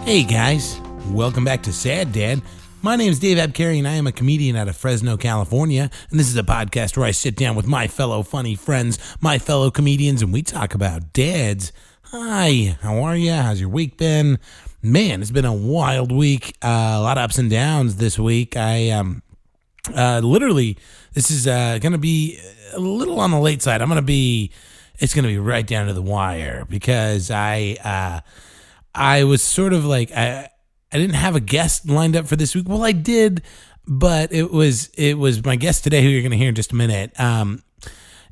Hey guys, welcome back to Sad Dad. My name is Dave Abcary and I am a comedian out of Fresno, California. And this is a podcast where I sit down with my fellow funny friends, my fellow comedians, and we talk about dads. Hi, how are you? How's your week been? Man, it's been a wild week. A lot of ups and downs this week. Literally, this is going to be a little on the late side. It's going to be right down to the wire because I was sort of like, I didn't have a guest lined up for this week. Well, I did, but it was my guest today who you're going to hear in just a minute.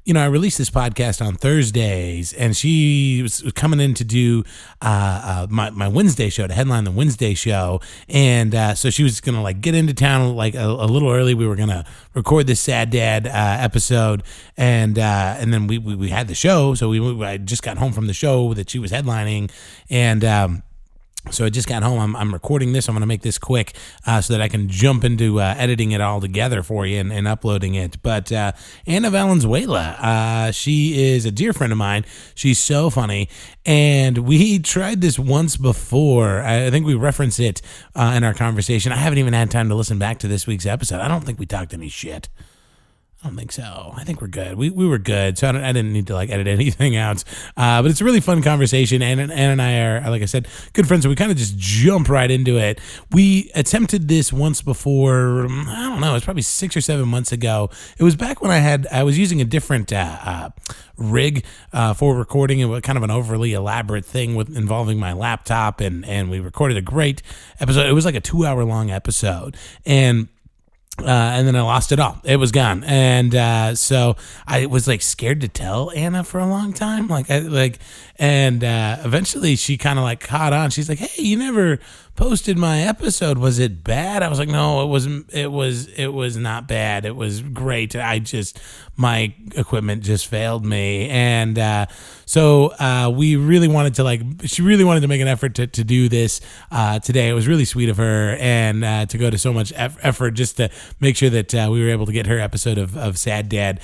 I released this podcast on Thursdays, and she was coming in to do my Wednesday show, to headline the Wednesday show. And so she was going to get into town a little early. We were going to record this Sad Dad episode, and then we had the show. So I just got home from the show that she was headlining, and so I just got home. I'm recording this. I'm going to make this quick so that I can jump into editing it all together for you and uploading it. But Anna Valenzuela, she is a dear friend of mine. She's so funny. And we tried this once before. I think we referenced it in our conversation. I haven't even had time to listen back to this week's episode. I don't think we talked any shit. I don't think so. I think we're good. We were good, so I didn't need to edit anything out. But it's a really fun conversation. Anna and I are, like I said, good friends. So we kind of just jump right into it. We attempted this once before. I don't know. It was probably 6 or 7 months ago. It was back when I was using a different rig for recording. It was kind of an overly elaborate thing involving my laptop, and we recorded a great episode. It was like a 2-hour long episode, and then I lost it all. It was gone. And so I was scared to tell Anna for a long time. Eventually she kind of caught on. She's like, "Hey, you never posted my episode. Was it bad?" I was like, "No, it wasn't. It was not bad. It was great. My equipment just failed me." And so we really wanted to she really wanted to make an effort to do this today. It was really sweet of her, and to go to so much effort just to make sure that we were able to get her episode of Sad Dad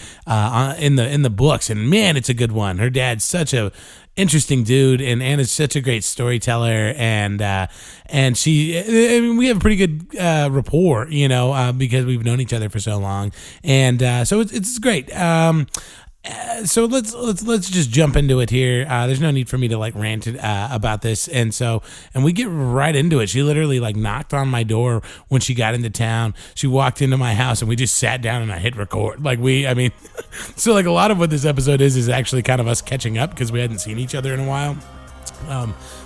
in the books. And man, it's a good one. Her dad's such a interesting dude, and Anna's such a great storyteller, and we have a pretty good rapport, because we've known each other for so long, and so it's great. So let's just jump into it here. There's no need for me to rant about this, and we get right into it. She literally knocked on my door when she got into town. She walked into my house, and we just sat down and I hit record. So a lot of what this episode is actually kind of us catching up because we hadn't seen each other in a while.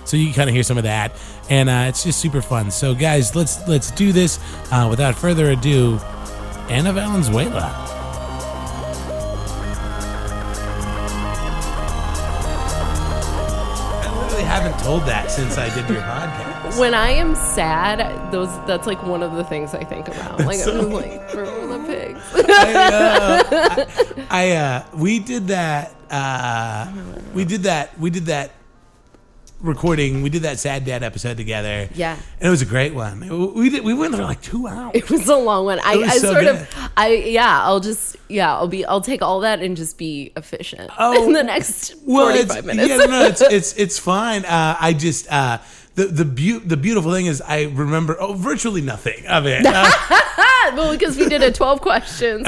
So you kind of hear some of that, and it's just super fun. So guys, let's do this. Without further ado, Anna Valenzuela. I haven't told that since I did your podcast. When I am sad, that's one of the things I think about. I'm for the pigs. We did that recording. We did that Sad Dad episode together. Yeah, and it was a great one. We went for 2 hours. It was a long one. I'll take all that and just be efficient in the next 45 minutes. Yeah, no, it's fine. The beautiful thing is I remember virtually nothing of it. Well, because we did 12 questions,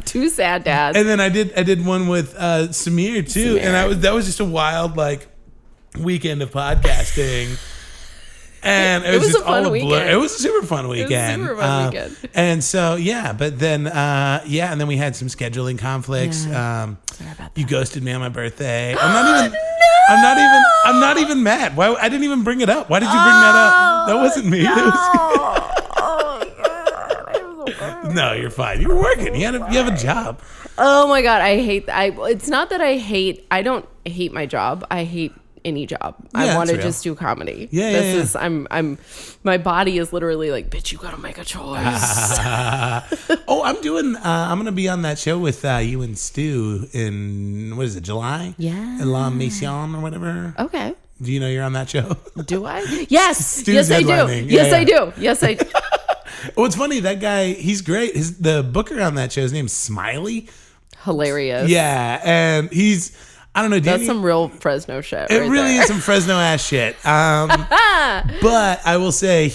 2 Sad Dads, and then I did one with Samir too, and that was just a wild weekend of podcasting. And it was just a fun weekend. It was a super fun weekend. And so, but then, and then we had some scheduling conflicts. Sorry about that. You ghosted me on my birthday. I'm not even mad. Why? I didn't even bring it up. Why did you bring that up? That wasn't me. No, you're fine. You were working. You have a job. Oh my God. It's not that I don't hate my job. I hate any job. I want to just do comedy. I'm my body is literally bitch, you gotta make a choice. I'm gonna be on that show with you and Stu in, what is it, July? Yeah. In La Mission or whatever. Okay. Do you know you're on that show? Do I? Yes. Stu's I do. I do. Yes, I do. Oh, it's funny, that guy, he's great. The booker on that show, his name's Smiley. Hilarious. Yeah, and I don't know. That's some real Fresno shit. It really is some Fresno ass shit. But I will say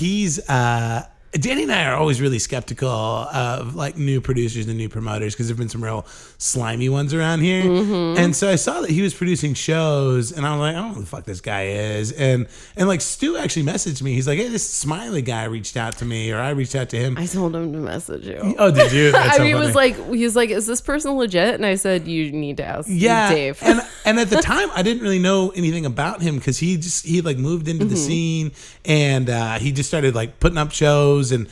Danny and I are always really skeptical of like new producers and new promoters because there've been some real slimy ones around here. And so I saw that he was producing shows and I was like, I don't know who the fuck this guy is. And like Stu actually messaged me. He's like, hey, this Smiley guy reached out to me, or I reached out to him. I told him to message you. Oh, did you? That's so he funny. was like, is this person legit? And I said, you need to ask Dave. and at the time I didn't really know anything about him because he like moved into the scene and he just started like putting up shows. And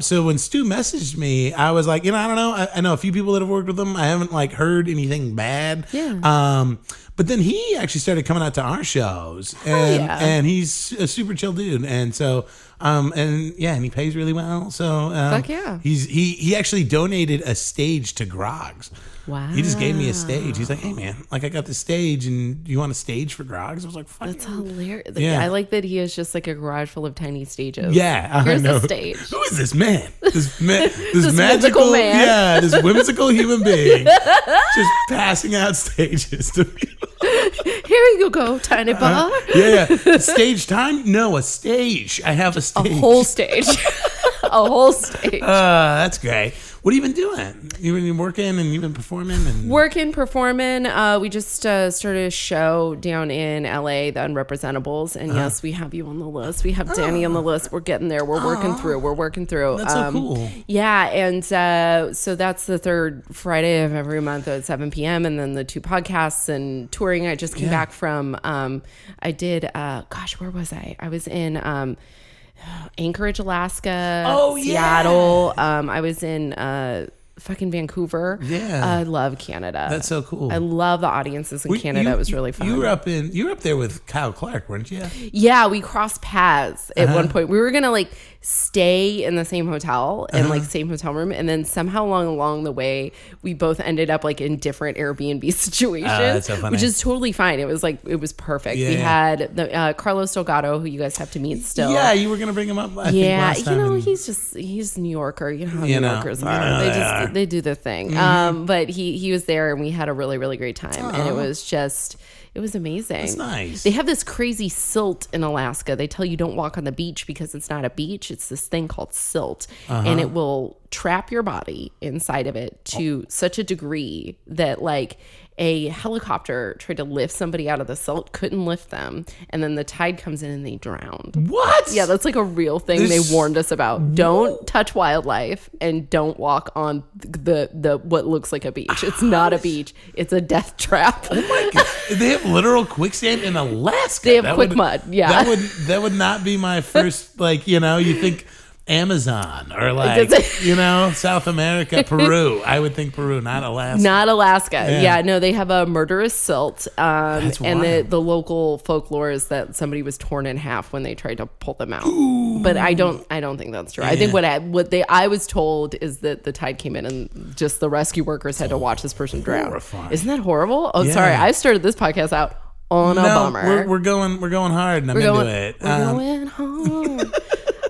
so when Stu messaged me, I was like, I don't know. I know a few people that have worked with him. I haven't like heard anything bad. Yeah. But then he actually started coming out to our shows, and he's a super chill dude. And so, and he pays really well. So, fuck yeah. He actually donated a stage to Grog's. Wow. He just gave me a stage. He's like, hey man, like I got this stage and you want a stage for Grog's? I was like, fuck. That's hilarious. Yeah. I like that he has just like a garage full of tiny stages. Yeah. Here's a stage. Who is this man? This magical man. Yeah, this whimsical human being just passing out stages to people. Here you go, tiny bar. Stage time? No, a stage. I have a stage. A whole stage. A whole stage. That's great. What have you been doing? You've been working and you've been performing? Performing. We just started a show down in LA, the Unrepresentables. And yes, we have you on the list. We have Danny on the list. We're getting there. We're working through. That's so cool. Yeah. And so that's the third Friday of every month at 7 p.m. And then the 2 podcasts and touring. I just came back from, I did, where was I? I was in Anchorage, Alaska, Seattle. I was in fucking Vancouver. Yeah. I love Canada. That's so cool. I love the audiences in Canada. It was really fun. You were up there with Kyle Clark, weren't you? Yeah, we crossed paths at one point. We were gonna like stay in the same hotel and like same hotel room, and then somehow along the way we both ended up like in different Airbnb situations, that's so funny. which is totally fine. It was perfect. We had the Carlos Delgado, who you guys have to meet still. Yeah, you were gonna bring him up. I think last time he's New Yorker. You know how New Yorkers are. They do their thing. But he was there, and we had a really, really great time, and it was amazing. That's nice. They have this crazy silt in Alaska. They tell you don't walk on the beach because it's not a beach. It's this thing called silt, and it will trap your body inside of it to such a degree that like a helicopter tried to lift somebody out of the silt, couldn't lift them, and then the tide comes in and they drowned. What? Yeah, that's like a real thing they warned us about. Don't touch wildlife and don't walk on the what looks like a beach. It's not a beach. It's a death trap. Oh my god! They have literal quicksand in Alaska. They have quick mud. Yeah, that would not be my first. Like you think Amazon or like South America, Peru. I would think Peru, not Alaska. Not Alaska. Yeah, no, they have a murderous silt. That's and wild. the local folklore is that somebody was torn in half when they tried to pull them out. Ooh. But I don't think that's true. Yeah. I think I was told is that the tide came in and just the rescue workers had to watch this person drown. Horrifying. Isn't that horrible? Oh, sorry. I started this podcast out on a bummer. We're going hard and I'm into it. We're going hard.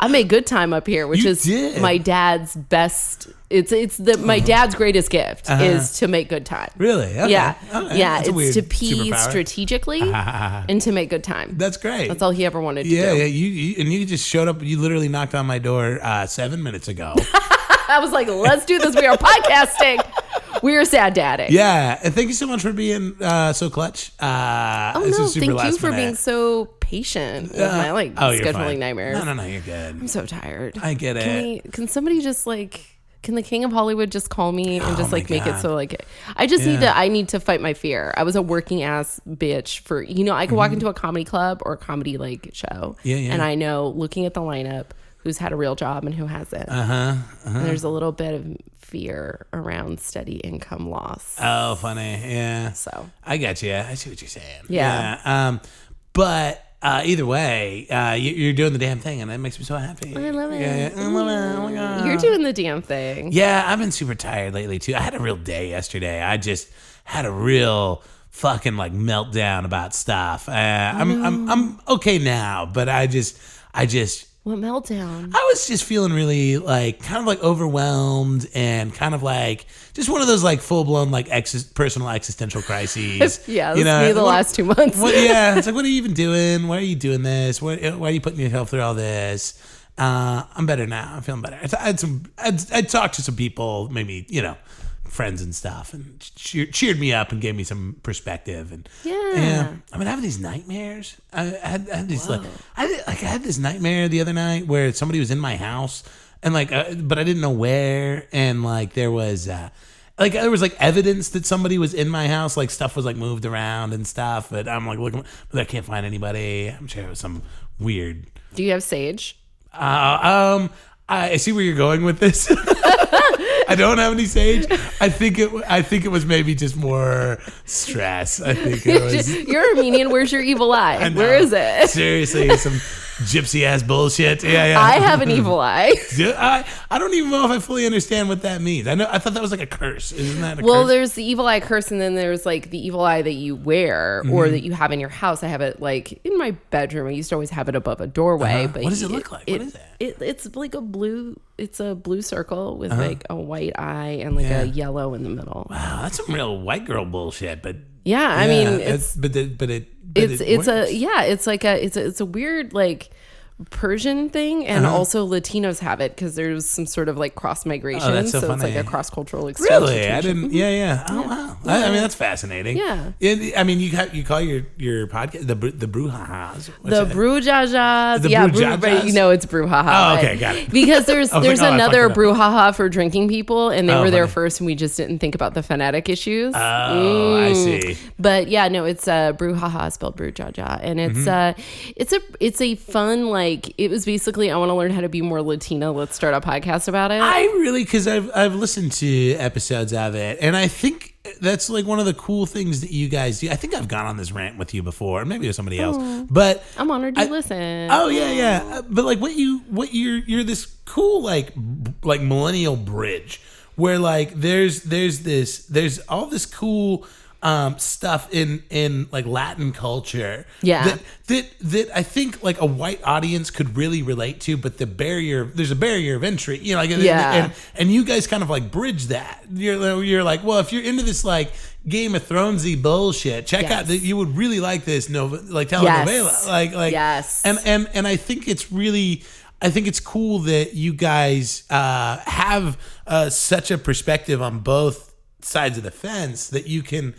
I made good time up here, which is my dad's best. My dad's greatest gift is to make good time. Really? Okay. Yeah. Okay. Yeah. That's it's to pee strategically and to make good time. That's great. That's all he ever wanted to do. Yeah. You just showed up. You literally knocked on my door 7 minutes ago. I was like, let's do this. We are podcasting. We are sad daddy. Yeah. And thank you so much for being so clutch. Thank you for being so patient with my scheduling nightmares. No, you're good. I'm so tired. I get it. Can somebody just can the king of Hollywood just call me and just make it so I need to fight my fear. I was a working ass bitch for, I could walk into a comedy club or a comedy show. Yeah. And I know looking at the lineup who's had a real job and who hasn't. And there's a little bit of fear around steady income loss. Oh, funny. Yeah. So I got you. I see what you're saying. Yeah. But either way, you're doing the damn thing, and that makes me so happy. I love it. Yeah. I love it. Oh my god. You're doing the damn thing. Yeah, I've been super tired lately too. I had a real day yesterday. I just had a real fucking meltdown about stuff. I'm okay now, but I just What meltdown? I was just feeling really like kind of like overwhelmed and kind of like just one of those like full blown like personal existential crises. Yeah, this is me the last 2 months. It's like, what are you even doing? Why are you doing this? Why are you putting yourself through all this? I'm better now. I'm feeling better. I talked to some people, maybe, friends and stuff, and cheered me up and gave me some perspective. And I've been having these nightmares. I had these I had this nightmare the other night where somebody was in my house and but I didn't know where, and there was evidence that somebody was in my house, like stuff was like moved around and stuff, but I'm like looking, but I can't find anybody. I'm sure it was some weird. Do you have sage? I see where you're going with this. I don't have any sage. I think it was maybe just more stress. I think it was. You're Armenian. Where's your evil eye? Where is it? Seriously, some gypsy ass bullshit. Yeah. I have an evil eye. I don't even know if I fully understand what that means. I thought that was like a curse. Isn't that a curse? Well, there's the evil eye curse, and then there's like the evil eye that you wear or that you have in your house. I have it like in my bedroom. I used to always have it above a doorway. But what does it look like? What is that? It's like a blue. It's a blue circle with like a white eye and like a yellow in the middle. Wow, that's some real white girl bullshit. But I mean, it's a weird like Persian thing, and also Latinos have it because there's some sort of like cross migration. Oh, that's so it's funny. like a cross cultural exchange. Really, situation. I didn't. Yeah. Oh wow. I mean, that's fascinating. Yeah. I mean, you call your podcast the Brujas. The Brujajas. The yeah, Brujajas? but it's Brujaha. Oh, okay, got it. Because there's another I Brujaha for drinking people, and they were there funny. first, and we just didn't think about the phonetic issues. Oh, I see. But yeah, no, it's Brujaha spelled Brujaja, and it's a fun like it was basically I want to learn how to be more Latina. Let's start a podcast about it. I really because I've listened to episodes of it, and I think that's like one of the cool things that you guys do. I think I've gone on this rant with you before, maybe with somebody else, but I'm honored you listen. Oh yeah. But like you're this cool like millennial bridge where like there's all this cool stuff in like Latin culture that I think like a white audience could really relate to, but there's a barrier of entry, and you guys kind of like bridge that. You're like, well, if you're into this like Game of Thronesy bullshit, check out that you would really like this telenovela, like yes, and I think it's cool that you guys have such a perspective on both sides of the fence that you can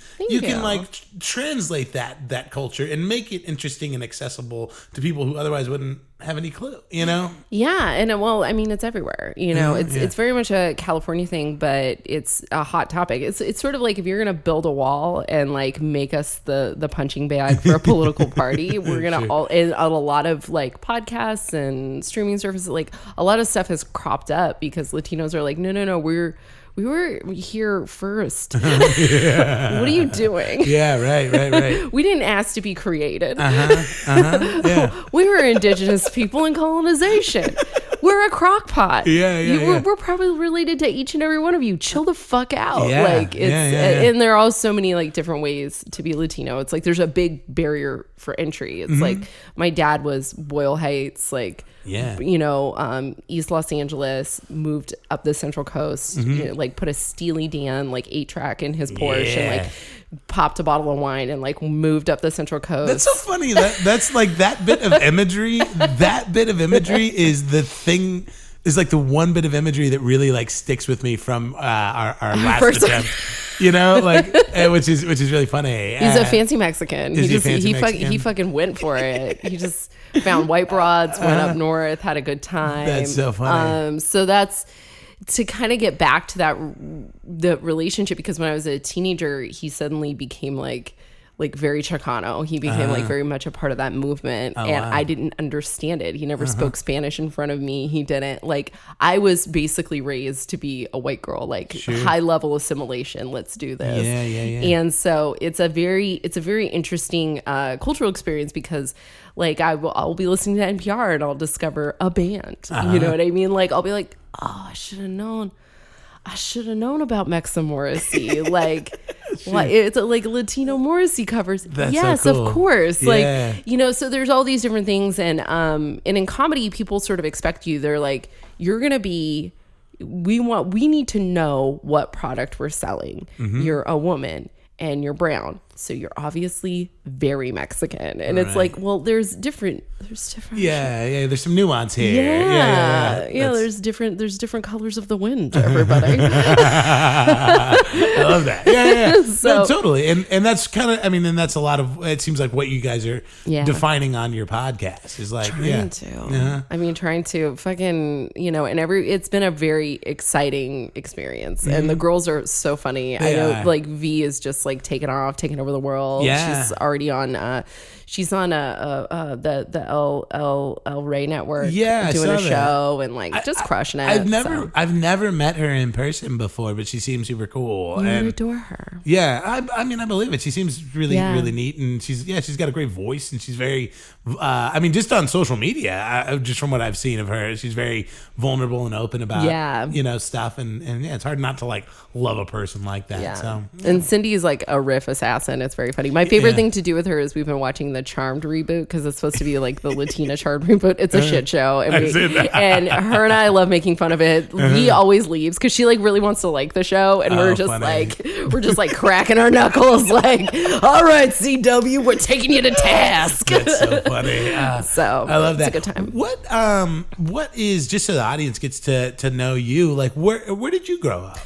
like translate that culture and make it interesting and accessible to people who otherwise wouldn't have any clue, Yeah, and well, I mean, it's everywhere. It's very much a California thing, but it's a hot topic. It's sort of like if you're gonna build a wall and like make us the punching bag for a political party, we're gonna all and a lot of like podcasts and streaming services, like a lot of stuff has cropped up because Latinos are like, no, we were here first. What are you doing? Yeah, right. We didn't ask to be created. Yeah. We were indigenous people in colonization. We're a crock pot. We're probably related to each and every one of you. Chill the fuck out. And there are all so many like different ways to be Latino. It's like there's a big barrier for entry. It's like my dad was Boyle Heights, like East Los Angeles, moved up the Central Coast, like put a Steely Dan like 8-track in his Porsche and like popped a bottle of wine and like moved up the Central Coast. That's so funny. That's like that bit of imagery. That bit of imagery is the thing. Is like the one bit of imagery that really like sticks with me from our last attempt. Which is really funny. He's a fancy Mexican. Mexican? He fucking went for it. He just found white broads, went up north, had a good time. That's so funny. So that's to kind of get back to the relationship, because when I was a teenager, he suddenly became like very Chicano. He became like very much a part of that movement. I didn't understand it. He never spoke Spanish in front of me. He didn't I was basically raised to be a white girl, high level assimilation. Let's do this. Yeah. And so it's a very interesting cultural experience because I'll be listening to NPR and I'll discover a band. You know what I mean? Like I'll be like, oh, I should have known. I should have known about Mexa Morrissey. Like, it's like Latino Morrissey covers. That's yes, so cool. of course. Yeah. Like, so there's all these different things. And in comedy, people sort of expect you. They're like, you're going to be, we need to know what product we're selling. You're a woman and you're brown. So you're obviously very Mexican. And it's like, well, there's different. Yeah. There's some nuance here. Yeah. There's different colors of the wind, everybody. I love that. Yeah. So, no, totally. And that's kind of, I mean, and that's a lot of, it seems like what you guys are defining on your podcast is like, trying to fucking, and it's been a very exciting experience. And the girls are so funny. I know like V is just like taking over the world. Yeah. She's already on she's on the El Rey network doing a show and like just crushing it. I've never met her in person before, but she seems super cool. You and adore her. Yeah, I mean I believe it. She seems really neat, and she's got a great voice, and she's very just on social media, just from what I've seen of her, she's very vulnerable and open about stuff, and it's hard not to like love a person like that. Yeah. So and Cindy's like a riff assassin. It's very funny. My favorite thing to do with her is we've been watching the Charmed reboot because it's supposed to be like the Latina Charmed reboot. It's a shit show, and her and I love making fun of it. He always leaves because she like really wants to like the show, and we're just like cracking our knuckles like, all right, CW, we're taking you to task. That's so funny. So I love that. It's a good time. What is, just so the audience gets to know you, like where did you grow up?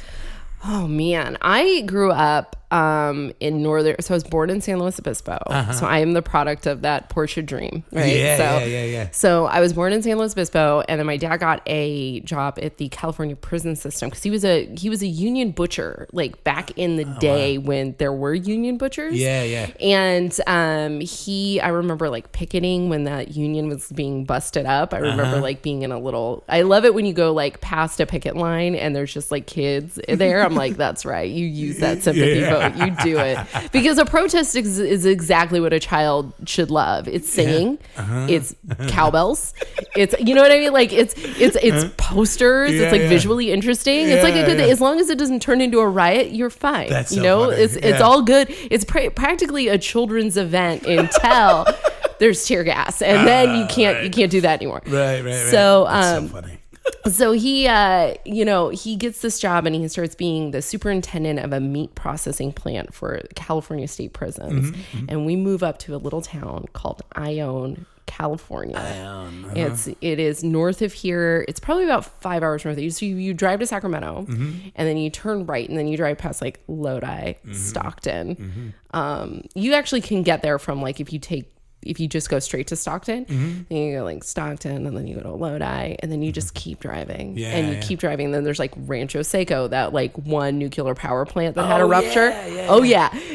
Oh man, I grew up in so I was born in San Luis Obispo. So I am the product of that Porsche dream, right? Yeah. So I was born in San Luis Obispo, and then my dad got a job at the California prison system because he was a union butcher, like back in the day when there were union butchers. Yeah. And I remember like picketing when that union was being busted up. I remember like being in I love it when you go like past a picket line and there's just like kids there. I'm like, that's right. You use that sympathy vote. You do it because a protest is exactly what a child should love. It's singing, it's cowbells, it's you know what I mean. Like it's posters. It's like visually interesting. It's like a good thing. As long as it doesn't turn into a riot, you're fine. That's you so know, funny. it's all good. It's practically a children's event until there's tear gas, and then you can't do that anymore. Right. So That's so funny. So he gets this job and he starts being the superintendent of a meat processing plant for California state prisons. And we move up to a little town called Ione, California. It is north of here. It's probably about 5 hours north of you. So you drive to Sacramento and then you turn right and then you drive past like Lodi, Stockton. You actually can get there from like if you just go straight to Stockton, then you go like Stockton and then you go to Lodi and then you just keep driving keep driving. And then there's like Rancho Seco, that like one nuclear power plant that had a rupture.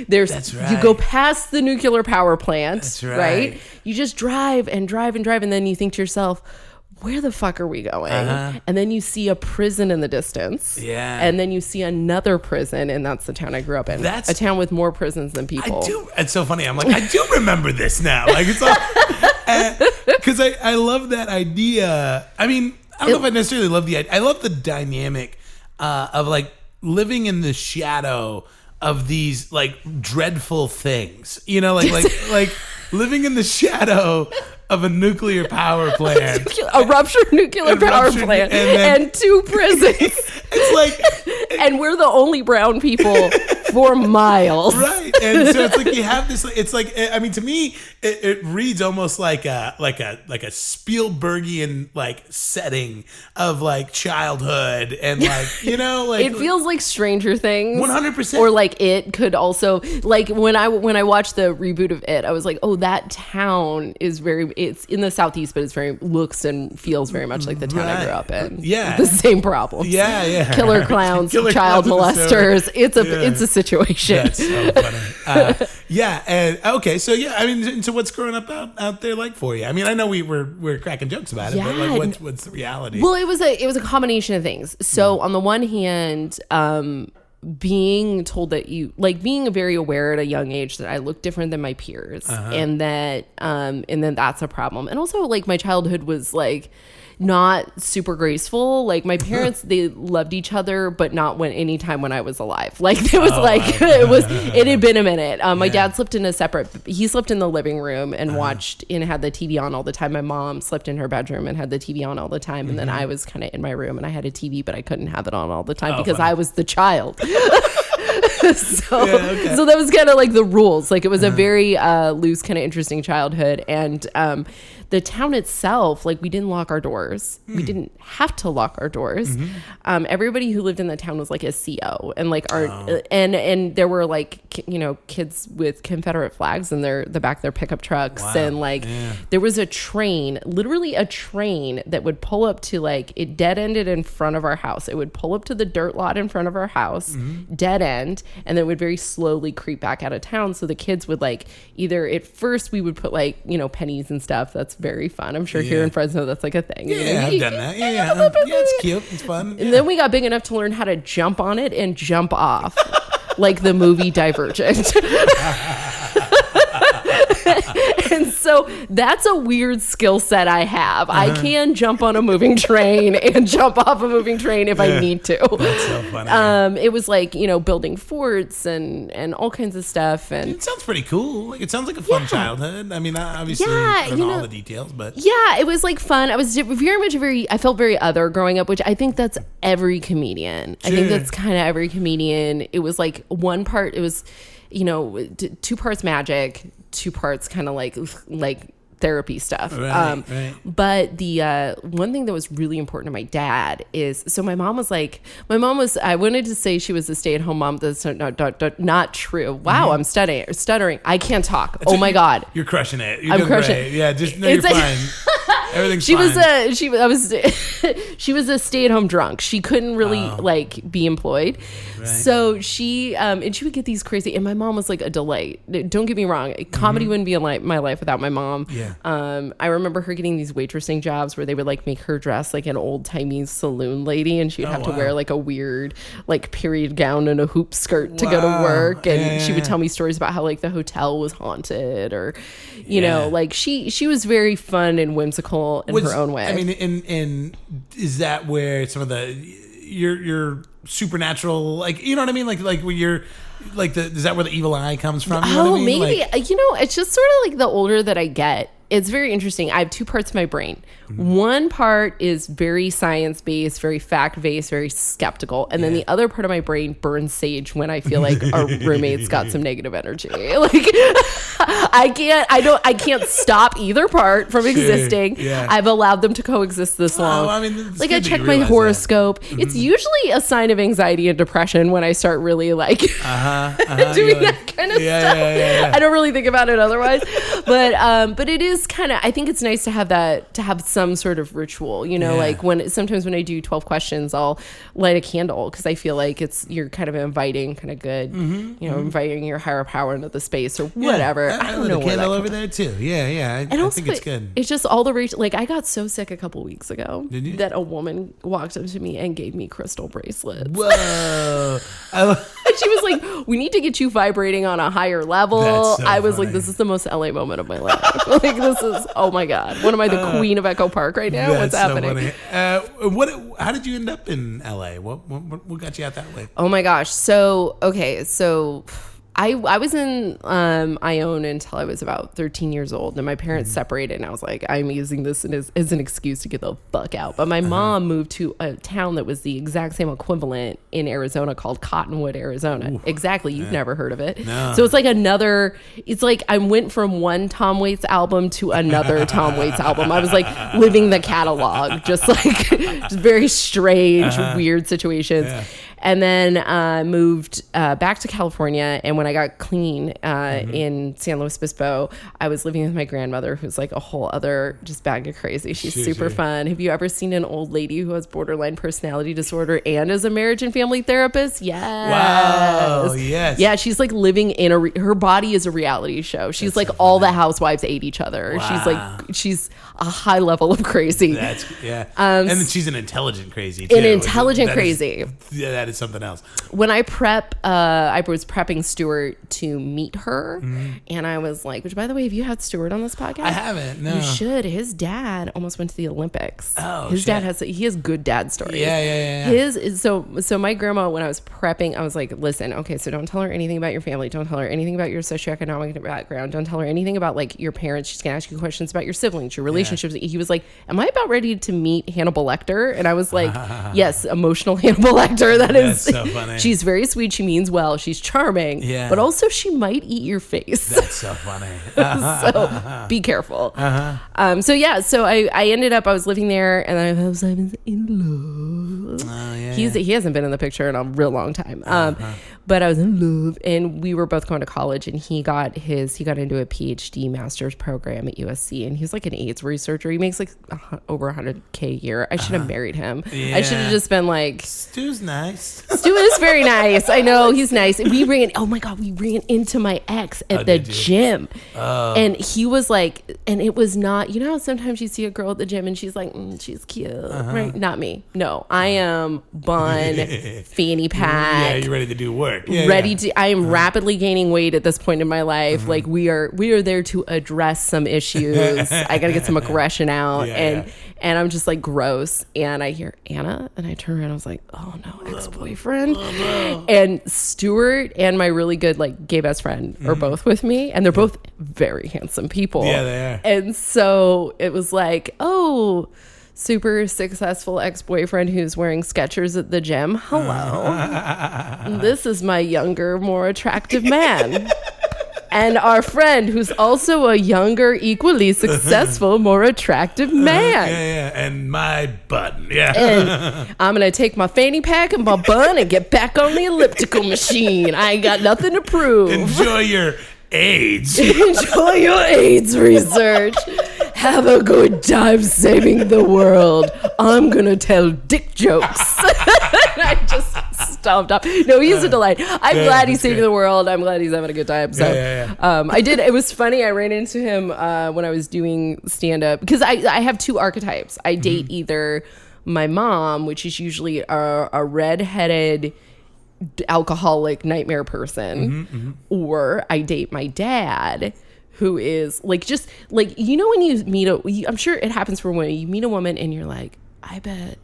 There's you go past the nuclear power plant. That's right. You just drive and drive and drive. And then you think to yourself, where the fuck are we going? And then you see a prison in the distance. Yeah. And then you see another prison, and that's the town I grew up in. That's a town with more prisons than people. It's so funny. I'm like, I do remember this now. Like it's all because I love that idea. I mean, I don't know if I necessarily love the idea. I love the dynamic of like living in the shadow of these like dreadful things. You know, like living in the shadow of a nuclear power plant, a ruptured nuclear power plant, and two prisons. It's like, and we're the only brown people for miles, right? And so it's like you have this. It's like, I mean, to me, it reads almost like a Spielbergian like setting of like childhood and like like it feels like Stranger Things, 100%, or like it could also like when I watched the reboot of It, I was like, oh, that town is it's in the southeast, but it's looks and feels very much like the town I grew up in. Yeah, the same problems. Yeah. Killer clowns, child molesters. It's a situation. That's so funny. And okay, so I mean, so what's growing up out there like for you? I mean, I know we're cracking jokes about it, but like, what's the reality? Well, it was a combination of things. So on the one hand, being told that being very aware at a young age that I look different than my peers, and that and then that's a problem. And also like my childhood was like not super graceful. Like my parents, they loved each other, but not anytime when I was alive. Like it was it had been a minute. My dad slept in he slept in the living room and watched and had the TV on all the time. My mom slept in her bedroom and had the TV on all the time. And then I was kind of in my room and I had a TV, but I couldn't have it on all the time because I was the child. So that was kind of like the rules. Like it was a very loose, kind of interesting childhood. And the town itself, like we didn't lock our doors. We didn't have to lock our doors. Everybody who lived in the town was like a CO, and like and there were like kids with Confederate flags in the back of their pickup trucks, and like there was literally a train that would pull up to like it dead ended in front of our house. It would pull up to the dirt lot in front of our house, dead end, and then would very slowly creep back out of town. So the kids would like either at first we would put like pennies and stuff. That's very fun. I'm sure here in Fresno that's like a thing. Yeah, I've done that. Yeah, it's cute. It's fun. And then we got big enough to learn how to jump on it and jump off, like the movie Divergent. And so that's a weird skill set I have. I can jump on a moving train and jump off a moving train if I need to. That's so funny. It was like, building forts and all kinds of stuff. And it sounds pretty cool. Like it sounds like a fun childhood. I mean, obviously, I don't know all the details, but yeah, it was like fun. I was I felt very other growing up, which I think that's every comedian. Sure. I think that's kind of every comedian. It was like one part, it was, 2 parts magic, 2 parts kind of like therapy stuff. Right. But the one thing that was really important to my dad is, so my mom was, I wanted to say she was a stay-at-home mom. That's not true. Wow, I'm stuttering. I can't talk. My God. You're crushing it. You're crushing it. Yeah, just you're fine. Everything's fine. She was a stay-at-home drunk. She couldn't really be employed. Right. So she would get these crazy, and my mom was like a delight. Don't get me wrong. Comedy wouldn't be my life without my mom. Yeah. I remember her getting these waitressing jobs where they would like make her dress like an old-timey saloon lady, and she would have to wear like a weird like period gown and a hoop skirt to go to work. And she would tell me stories about how like the hotel was haunted, or like she was very fun and whimsical in her own way. I mean, and is that where some of the your supernatural, like, you know what I mean, like when you're like is that where the evil eye comes from? You know what I mean? Maybe. It's just sort of like the older that I get, it's very interesting. I have 2 parts of my brain. One part is very science-based, very fact-based, very skeptical. And then the other part of my brain burns sage when I feel like our roommate's got some negative energy. Like I can't stop either part from existing. Yeah. I've allowed them to coexist this long. I mean, like I check my horoscope. It's usually a sign of anxiety and depression when I start really like doing that kind of stuff. Yeah. I don't really think about it otherwise. But it is kind of, I think it's nice to have some sort of ritual, like sometimes when I do 12 questions, I'll light a candle because I feel like you're kind of inviting kind of good, inviting your higher power into the space or whatever. I don't know where candle over there too. Yeah. I think it's good. It's just all the rage. Like I got so sick a couple weeks ago that a woman walked up to me and gave me crystal bracelets. Whoa. She was like, "We need to get you vibrating on a higher level." So I was funny. like, "This is the most LA moment of my life." Like this is, oh my God, what am I, the queen of Echo Park right now? What's happening? So how did you end up in LA? What got you out that way? Oh my gosh. So I was in Ione until I was about 13 years old, and my parents separated, and I was like, I'm using this as an excuse to get the fuck out. But my mom moved to a town that was the exact same equivalent in Arizona called Cottonwood, Arizona. Ooh, exactly. You've never heard of it. No. So it's like it's like I went from one Tom Waits album to another Tom Waits album. I was like living the catalog, just very strange, weird situations. Yeah. And then moved back to California. And when I got clean in San Luis Obispo, I was living with my grandmother, who's like a whole other just bag of crazy. She's super fun. Have you ever seen an old lady who has borderline personality disorder and is a marriage and family therapist? Yes. Wow. Yes. Yeah, she's like living in her body is a reality show. She's like all the housewives ate each other. Wow. She's a high level of crazy. And then she's an intelligent crazy too. An intelligent crazy. That is is something else. When I was prepping Stuart to meet her, and I was like, which by the way, have you had Stuart on this podcast? I haven't, no. You should. His dad almost went to the Olympics. Oh, his dad has good dad stories. Yeah. His is so my grandma, when I was prepping, I was like, listen, okay, so don't tell her anything about your family. Don't tell her anything about your socioeconomic background. Don't tell her anything about like your parents. She's going to ask you questions about your siblings, your relationships. He was like, am I about ready to meet Hannibal Lecter? And I was like, yes, emotional Hannibal Lecter. That's so funny. She's very sweet. She means well. She's charming. Yeah. But also she might eat your face. That's so funny. So be careful. So I ended up, I was living there, and I was in love. Oh, yeah. He hasn't been in the picture in a real long time. But I was in love, and we were both going to college, and he got into a PhD master's program at USC, and he was like an AIDS researcher. He makes like over $100K a year. I should have married him. Yeah. I should have just been like, Stu's nice. Stu is very nice. I know, he's nice. We ran into my ex at the gym. Oh. And he was like, and it was not, you know how sometimes you see a girl at the gym and she's like, she's cute, right? Not me. No, I am bun, fanny pack. Yeah, you're ready to do work. I am rapidly gaining weight at this point in my life. Like we are there to address some issues. I got to get some aggression out. And I'm just like gross. And I hear Anna, and I turn around. I was like, oh no, ex-boyfriend. And Stuart and my really good like gay best friend are both with me, and they're both very handsome people. Yeah, they are. And so it was like, oh, super successful ex-boyfriend who's wearing Skechers at the gym. Hello. This is my younger, more attractive man. And our friend who's also a younger, equally successful, more attractive man. Yeah. And my button. Yeah. And I'm going to take my fanny pack and my bun and get back on the elliptical machine. I ain't got nothing to prove. Enjoy your AIDS. Enjoy your AIDS research. Have a good time saving the world. I'm going to tell dick jokes. I just stopped up. No, he's a delight. I'm glad he's saving the world. I'm glad he's having a good time. So I did. It was funny. I ran into him when I was doing stand-up because I have two archetypes. I date either my mom, which is usually a redheaded alcoholic nightmare person, or I date my dad, who is like, just like, you know, when you meet I'm sure it happens for when you meet a woman and you're like, I bet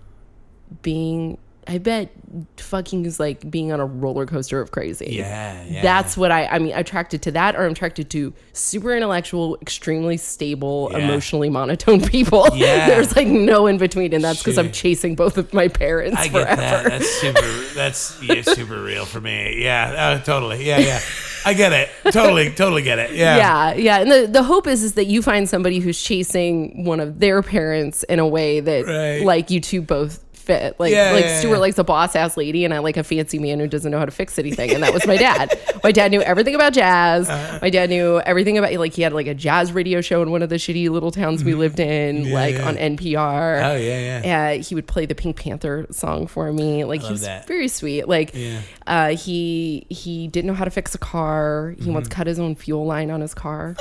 fucking is like being on a roller coaster of crazy. Yeah. That's what I mean, attracted to that, or I'm attracted to super intellectual, extremely stable, emotionally monotone people. Yeah. There's like no in between, and that's because I'm chasing both of my parents forever. Get that. That's super real for me. Yeah, totally. Yeah. I get it. Totally get it. Yeah. And the hope is that you find somebody who's chasing one of their parents in a way that like you two both fit. Like Stuart likes a boss ass lady, and I like a fancy man who doesn't know how to fix anything. And that was my dad. My dad knew everything about jazz. My dad knew everything about, like, he had like a jazz radio show in one of the shitty little towns we lived in, on NPR. Oh yeah. He would play the Pink Panther song for me. Like, he was very sweet. Like, he didn't know how to fix a car. He once cut his own fuel line on his car.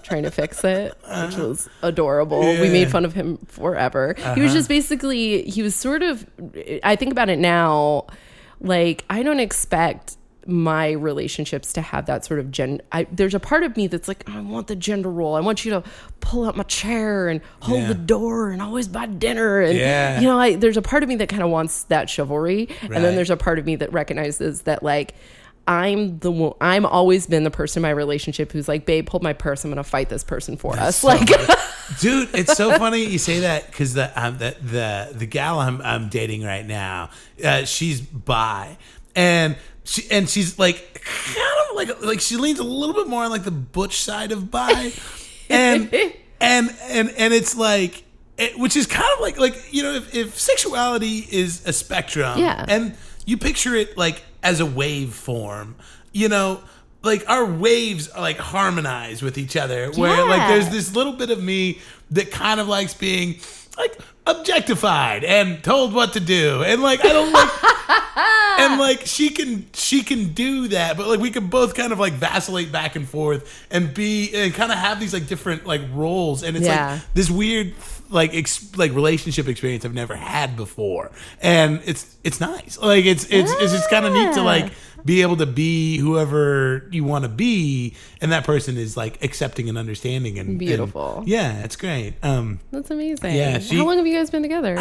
Trying to fix it, which was adorable. We made fun of him forever. He was just basically, he was sort of, I think about it now, like, I don't expect my relationships to have that sort of there's a part of me that's like, I want the gender role. I want you to pull out my chair and hold the door and always buy dinner. And, you know, there's a part of me that kind of wants that chivalry. Right. And then there's a part of me that recognizes that, like, I'm always been the person in my relationship who's like, babe, hold my purse. I'm going to fight this person for us. So like, dude, it's so funny you say that, because the gal I'm dating right now, she's bi, and she's like kind of like she leans a little bit more on like the butch side of bi, and it's like, which is kind of like, you know, if sexuality is a spectrum, and you picture it like as a wave form, you know, like our waves are like harmonized with each other, where like there's this little bit of me that kind of likes being like objectified and told what to do, and like I don't like and like she can do that, but like we can both kind of like vacillate back and forth and kind of have these like different like roles, and it's like this weird like relationship experience I've never had before, and it's nice. Like it's just kind of neat to like be able to be whoever you want to be, and that person is like accepting and understanding and beautiful. Yeah, it's great. That's amazing. Yeah, how long have you guys been together?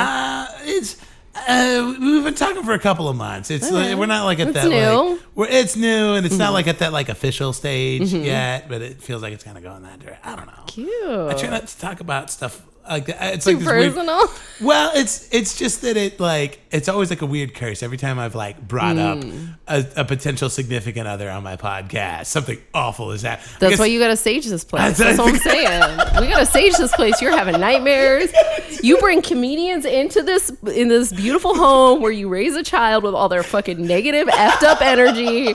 We've been talking for a couple of months. It's like, we're not like at that new. Like it's new, and it's not like at that like official stage yet, but it feels like it's kind of going that direction. I don't know. Cute. I try not to talk about stuff like that. It's too like this personal. Weird, well, it's just that it's always like a weird curse every time I've like brought up a potential significant other on my podcast. Something awful is that. That's why you gotta sage this place. That's what I'm saying. We gotta sage this place. You're having nightmares. You bring comedians in this beautiful home where you raise a child with all their fucking negative, effed up energy.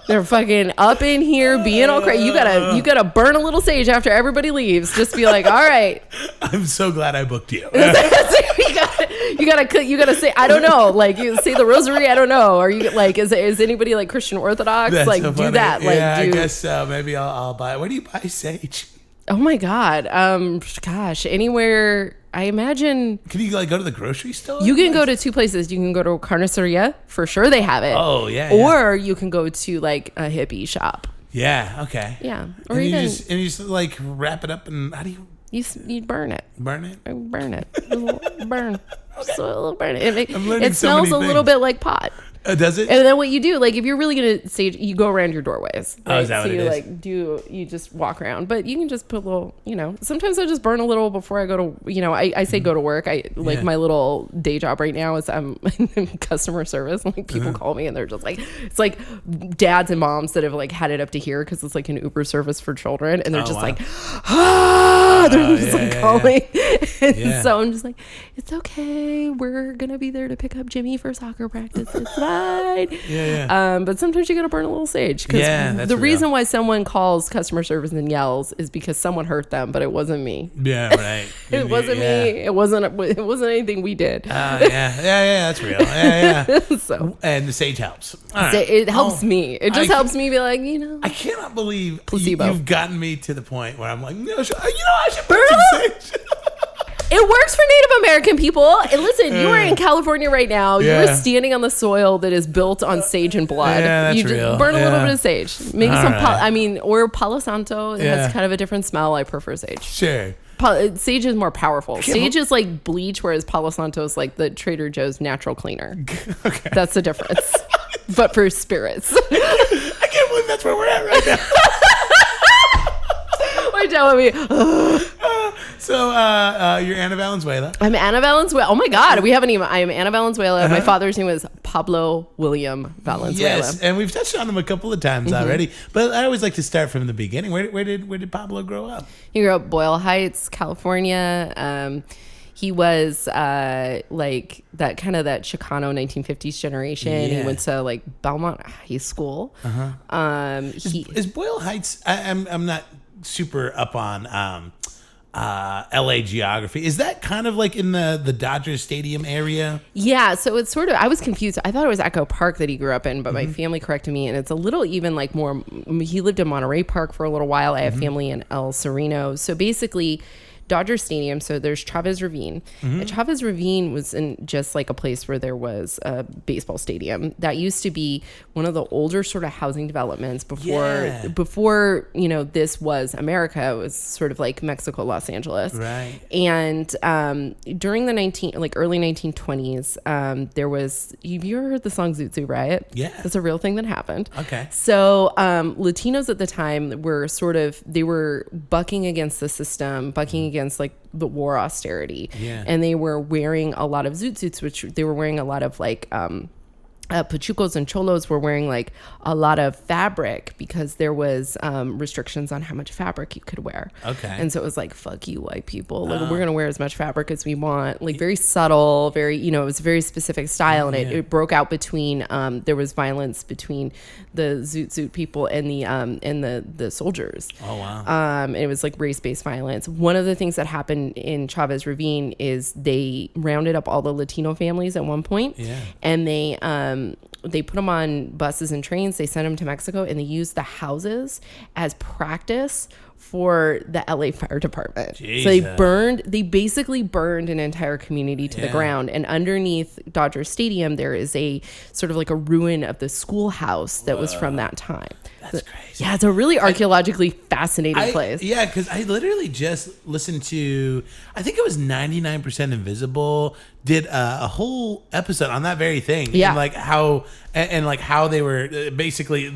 They're fucking up in here being all crazy. You gotta burn a little sage after everybody leaves. Just be like, all right. I'm so glad I booked you. you gotta say, I don't know, like you say the rosary. I don't know. Are you like is anybody like Christian Orthodox? That's like so do funny. that. Like I guess so. Maybe I'll buy. Where do you buy sage? Oh my God. Gosh, anywhere. I imagine. Can you like go to the grocery store? You can go to two places. You can go to Carniceria, for sure they have it. Oh yeah. Or you can go to like a hippie shop. Yeah. Okay. Yeah. Or and even you just like wrap it up, and how do you? You burn it. Burn it. Burn it. Burn. Okay. So a little burn it. It so smells many a little bit like pot. Does it? And then what you do, like if you're really gonna sage, you go around your doorways. Right? Oh, is that what it is? Like you just walk around, but you can just put a little, sometimes I just burn a little before I go to, I say go to work. My little day job right now is I'm in customer service. Like people call me and they're just like, it's like dads and moms that have like had it up to here because it's like an Uber service for children, and they're just like, they're just calling. And so I'm just like, it's okay. We're gonna be there to pick up Jimmy for soccer practice. It's fine. But sometimes you gotta burn a little sage, because the reason why someone calls customer service and yells is because someone hurt them, but it wasn't me. Yeah, right. It wasn't me. It wasn't anything we did. That's real. Yeah. So and the sage helps. Right. It helps me. It just helps me be like, I cannot believe placebo. You've gotten me to the point where I'm like, I should burn some sage. It works for Native American people. And listen, you are in California right now. Yeah. You are standing on the soil that is built on sage and blood. Yeah, that's you just real. burn a little bit of sage. Maybe All some, right. or Palo Santo. It has kind of a different smell. I prefer sage. Sure. Sage is more powerful. Sage is like bleach, whereas Palo Santo is like the Trader Joe's natural cleaner. Okay. That's the difference. But for spirits. I can't believe that's where we're at right now. Why are you telling me? So you're Anna Valenzuela. I'm Anna Valenzuela. Oh my God, we haven't even. I am Anna Valenzuela. My father's name was Pablo William Valenzuela. Yes, and we've touched on him a couple of times already. But I always like to start from the beginning. Where did Pablo grow up? He grew up Boyle Heights, California. He was like that Chicano 1950s generation. Yeah. He went to like Belmont High School. Is Boyle Heights? I'm not super up on LA geography. Is that kind of like in the Dodgers Stadium area? Yeah, so it's sort of, I was confused. I thought it was Echo Park that he grew up in, but my family corrected me, and it's a little even like more, he lived in Monterey Park for a little while. I have family in El Sereno. So basically, Dodger Stadium, so there's Chavez Ravine. And Chavez Ravine was in just like a place where there was a baseball stadium. That used to be one of the older sort of housing developments before this was America. It was sort of like Mexico, Los Angeles. Right. And during the early 1920s, there was, have you ever heard the song Zoot Suit Riot? Yeah. That's a real thing that happened. Okay. So Latinos at the time were they were bucking against the system, bucking against like the war austerity. Yeah. And they were wearing a lot of zoot suits, which they were wearing a lot of like Pachucos and Cholos were wearing like a lot of fabric because there was restrictions on how much fabric you could wear. Okay. And so it was like, fuck you, white people. Like, we're going to wear as much fabric as we want. Like, very subtle, very, it was a very specific style. And it broke out between, there was violence between the Zoot people and the soldiers. Oh, wow. And it was like race-based violence. One of the things that happened in Chavez Ravine is they rounded up all the Latino families at one point. Yeah. And they put them on buses and trains. They sent them to Mexico, and they used the houses as practice for the LA Fire Department. Jesus. So they basically burned an entire community to the ground. And underneath Dodger Stadium, there is a sort of like a ruin of the schoolhouse that was from that time. That's crazy. Yeah, it's a really archaeologically fascinating place. Yeah, because I literally just listened to, I think it was 99% Invisible, did a whole episode on that very thing. Yeah. And like how they were basically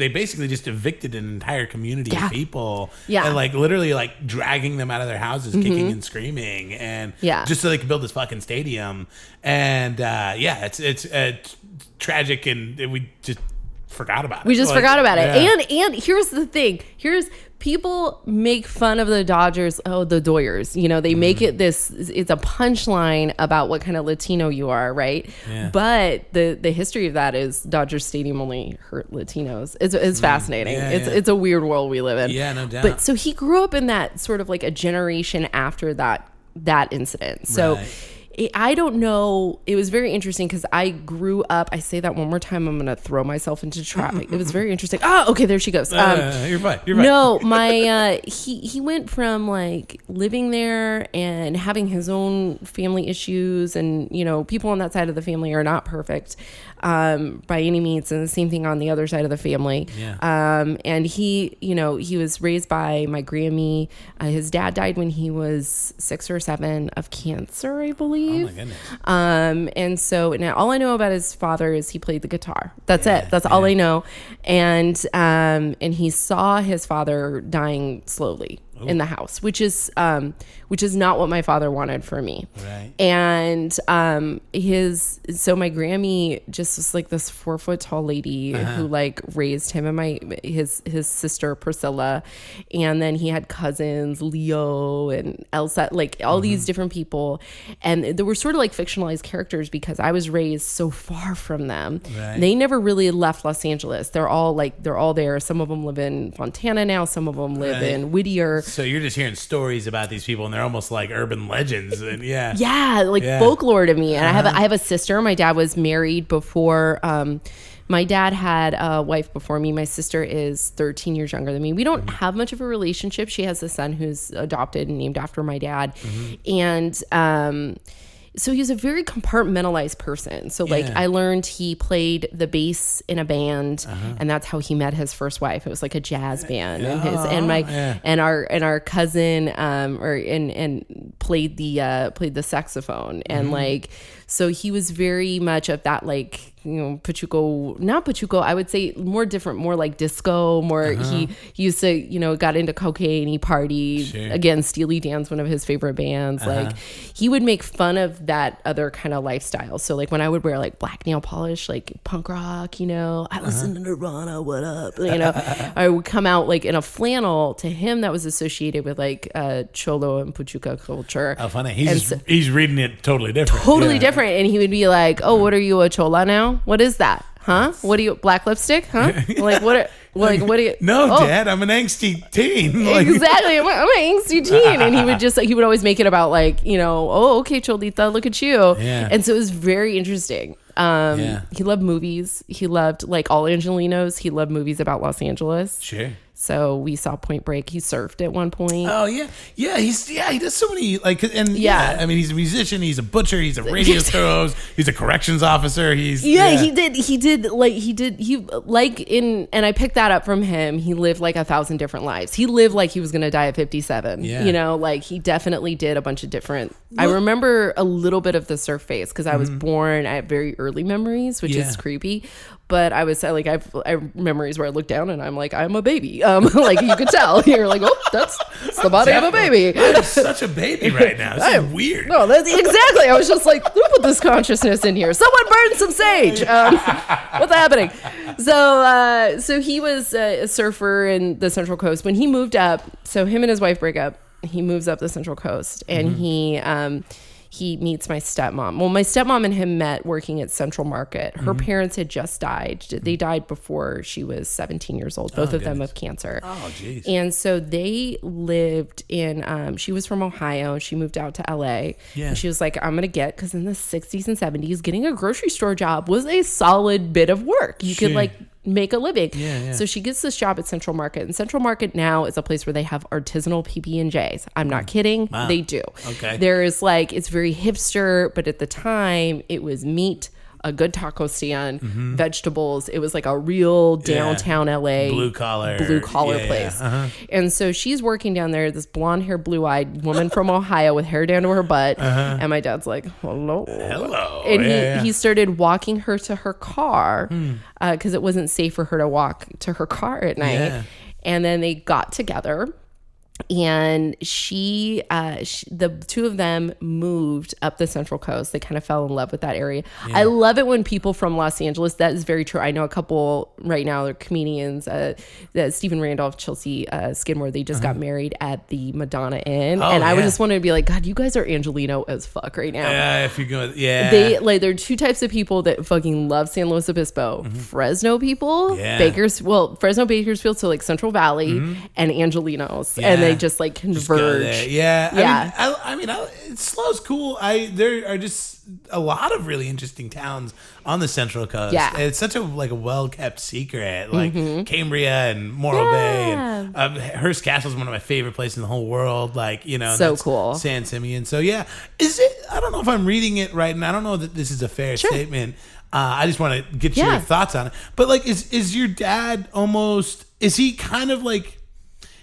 just evicted an entire community of people. Yeah. And like literally like dragging them out of their houses, kicking and screaming, and just so they could build this fucking stadium. And it's tragic, and we just forgot about it. We just forgot about it. And here's the thing. People make fun of the Dodgers. Oh, the Doyers. You know, they make it this. It's a punchline about what kind of Latino you are, right? Yeah. But the history of that is Dodger Stadium only hurt Latinos. It's fascinating. It's a weird world we live in. Yeah, no doubt. But so he grew up in that sort of like a generation after that incident. So. Right. I don't know. It was very interesting because I grew up. I say that one more time, I'm going to throw myself into traffic. It was very interesting. Oh, okay. There she goes. You're fine. No, he went from like living there and having his own family issues, and you know, people on that side of the family are not perfect by any means, and the same thing on the other side of the family. Yeah. And he was raised by my Grammy. His dad died when he was 6 or 7 of cancer, I believe. Oh my goodness. And so now all I know about his father is he played the guitar. That's it. That's all I know. And he saw his father dying slowly in the house, which is not what my father wanted for me. Right. And so my Grammy just was like this 4-foot tall lady who like raised him and his sister Priscilla, and then he had cousins Leo and Elsa, like all these different people, and they were sort of like fictionalized characters because I was raised so far from them. Right. They never really left Los Angeles. They're all there. Some of them live in Fontana now. Some of them live in Whittier. So you're just hearing stories about these people, and they're almost like urban legends, and folklore to me. And I have a sister. My dad was married before. My dad had a wife before me. My sister is 13 years younger than me. We don't have much of a relationship. She has a son who's adopted and named after my dad, and so he was a very compartmentalized person. So like I learned he played the bass in a band, and that's how he met his first wife. It was like a jazz band, and our cousin played the saxophone, and like so he was very much of that, like, you know, not Pachuco, I would say more different, more like disco, more he used to, you know, got into cocaine, he partied. Again, Steely Dan's one of his favorite bands. Like he would make fun of that other kind of lifestyle. So like when I would wear like black nail polish, like punk rock, you know, I listen to Nirvana, what up, you know, I would come out like in a flannel. To him that was associated with like Cholo and Pachuca culture. Oh, funny. He's reading it totally different. Different. And he would be like, oh, what are you, a chola now? What is that? Huh? What do you, black lipstick? Huh? Like, what do you? No, Dad, I'm an angsty teen. Like, exactly. I'm an angsty teen. And he would always make it about like, you know, oh, okay, Cholita, look at you. Yeah. And so it was very interesting. He loved movies. He loved, like all Angelinos, he loved movies about Los Angeles. Sure. So we saw Point Break. He surfed at one point. Oh yeah, he does so many like, and I mean, he's a musician, he's a butcher, he's a radio host, he's a corrections officer. He and I picked that up from him. He lived like 1,000 different lives. He lived like he was gonna die at 57. Yeah. You know, like he definitely did a bunch of different. I remember a little bit of the surf phase because I was born. I have very early memories, which is creepy. But I was like, I have memories where I look down and I'm like, I'm a baby. Like you could tell. You're like, oh, that's the body of a baby. I'm such a baby right now. This is weird. No, that's exactly. I was just like, who put this consciousness in here? Someone burn some sage. What's happening? So he was a surfer in the Central Coast. When he moved up, so him and his wife break up. He moves up the Central Coast, and he meets my stepmom. Well, my stepmom and him met working at Central Market. Her parents had just died. They died before she was 17 years old, both of them of cancer. Oh, geez. And so they lived in, she was from Ohio. She moved out to LA. Yeah. And she was like, I'm going to because in the 60s and 70s, getting a grocery store job was a solid bit of work. You could like make a living. Yeah. So she gets this job at Central Market, and Central Market now is a place where they have artisanal PB&Js. I'm not kidding. Wow. They do. Okay. There's like, it's very hipster, but at the time it was meat, a good taco stand, vegetables. It was like a real downtown LA blue collar place. And so she's working down there, this blonde hair, blue eyed woman from Ohio with hair down to her butt. And my dad's like, hello. And he started walking her to her car because it wasn't safe for her to walk to her car at night. Yeah. And then they got together. And the two of them moved up the Central Coast. They kind of fell in love with that area. Yeah. I love it when people from Los Angeles, that is very true. I know a couple right now, they're comedians, Stephen Randolph, Chelsea Skidmore, they just got married at the Madonna Inn. I would just want to be like, God, you guys are Angelino as fuck right now. Yeah, if you're going, there are two types of people that fucking love San Luis Obispo. Fresno people, Fresno, Bakersfield, so like Central Valley, and Angelinos. And they just like converge. I mean, Slow's cool. There are just a lot of really interesting towns on the Central Coast. Yeah, it's such a well kept secret. Like Cambria and Morro Bay, and Hearst Castle is one of my favorite places in the whole world. Like, so cool. San Simeon. So is it? I don't know if I'm reading it right, and I don't know that this is a fair statement. I just want to get your thoughts on it. But like, is your dad almost? Is he kind of like?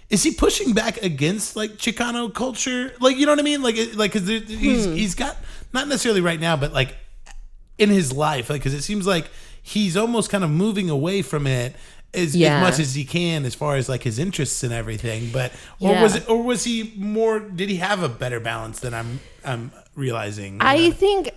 Is he pushing back against like Chicano culture? Like, you know what I mean? Like, because he's got, not necessarily right now, but like in his life, like, because it seems like he's almost kind of moving away from it as much as he can, as far as like his interests and everything. But was he more? Did he have a better balance than I'm realizing? I think,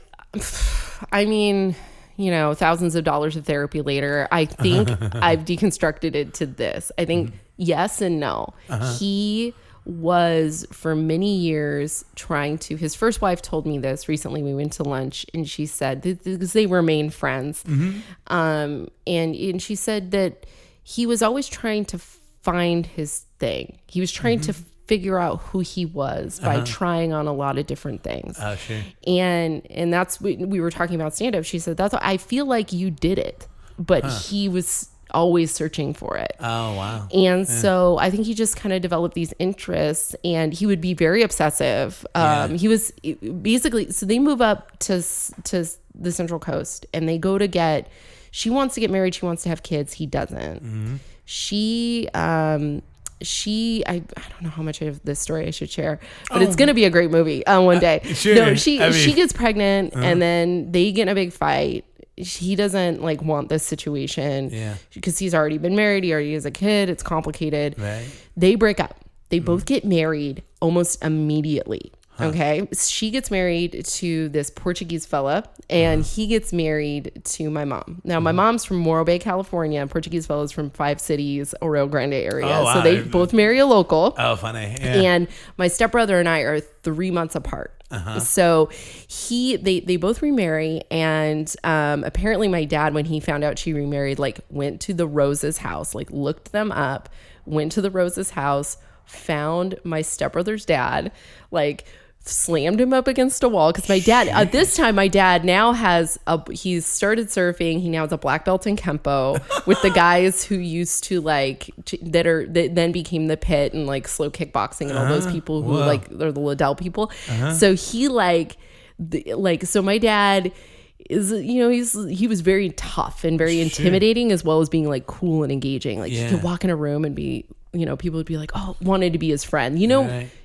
I mean, thousands of dollars of therapy later, I think I've deconstructed it to this. I think yes and no. He was for many years trying to, his first wife told me this recently. We went to lunch and she said, because they remain friends. And she said that he was always trying to find his thing. He was trying to figure out who he was by trying on a lot of different things. Oh, sure. And that's, we were talking about stand-up. She said, I feel like you did it, but he was always searching for it. Oh, wow. And so I think he just kind of developed these interests, and he would be very obsessive. He was basically, so they move up to the Central Coast, and they go to she wants to get married. She wants to have kids. He doesn't. I don't know how much of this story I should share, but it's going to be a great movie one day. Sure. No, she gets pregnant and then they get in a big fight. He doesn't like want this situation because he's already been married. He already has a kid. It's complicated. Right. They break up. They both get married almost immediately. Okay. She gets married to this Portuguese fella and he gets married to my mom. Now, my mom's from Morro Bay, California, and Portuguese fella's from 5 Cities, Rio Grande area. Oh, wow. So they both marry a local. Oh, funny. Yeah. And my stepbrother and I are 3 months apart. So they both remarry, and apparently my dad, when he found out she remarried, like went to the Rose's house, like looked them up, went to the Rose's house, found my stepbrother's dad, like slammed him up against a wall, because my dad at this time, my dad now he's started surfing. He now has a black belt in Kempo with the guys who used to that then became the Pit and like slow kickboxing and all those people who they're the Liddell people. So he so my dad is, he was very tough and very intimidating, as well as being like cool and engaging. Like he could walk in a room and be, people would be like, oh, wanted to be his friend.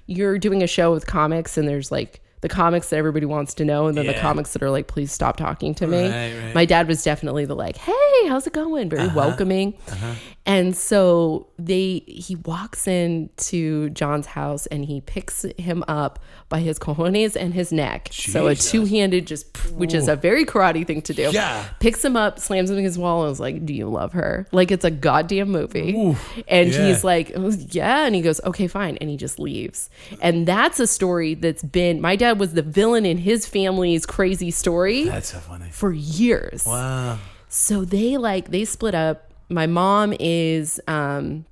You're doing a show with comics and there's like the comics that everybody wants to know, and then the comics that are like, please stop talking to me. Right. My dad was definitely the like, hey, how's it going? Very welcoming. And so he walks into John's house and he picks him up by his cojones and his neck. Jesus. So a two-handed which is a very karate thing to do. Yeah. Picks him up, slams him against his wall, and is like, do you love her? Like it's a goddamn movie. Ooh, and he's like, oh, yeah. And he goes, okay, fine. And he just leaves. And that's a story that's been, my dad was the villain in his family's crazy story. That's so funny. For years. Wow. So they split up. My mom is, what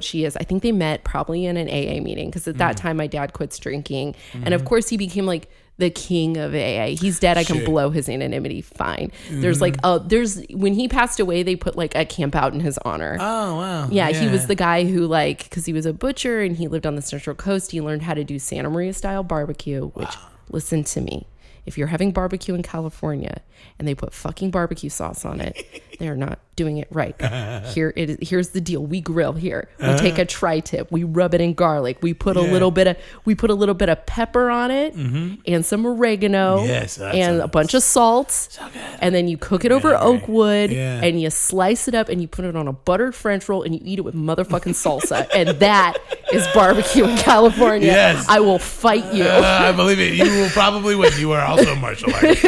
she is. I think they met probably in an AA meeting, because at that time my dad quits drinking. And of course he became like the king of AA. He's dead. I can blow his anonymity fine. There's like, when he passed away, they put like a camp out in his honor. Oh, wow. Yeah, he was the guy who like, because he was a butcher and he lived on the Central Coast, he learned how to do Santa Maria style barbecue, which, listen to me, if you're having barbecue in California and they put fucking barbecue sauce on it, they're not doing it right. Here's the deal. We grill here. We take a tri-tip. We rub it in garlic. We put a little bit of pepper on it and some oregano and a bunch of salt. So and then you cook it over oak wood and you slice it up and you put it on a buttered French roll and you eat it with motherfucking salsa. And that is barbecue in California. Yes. I will fight you. I believe it. You will probably win. You are also a martial artist.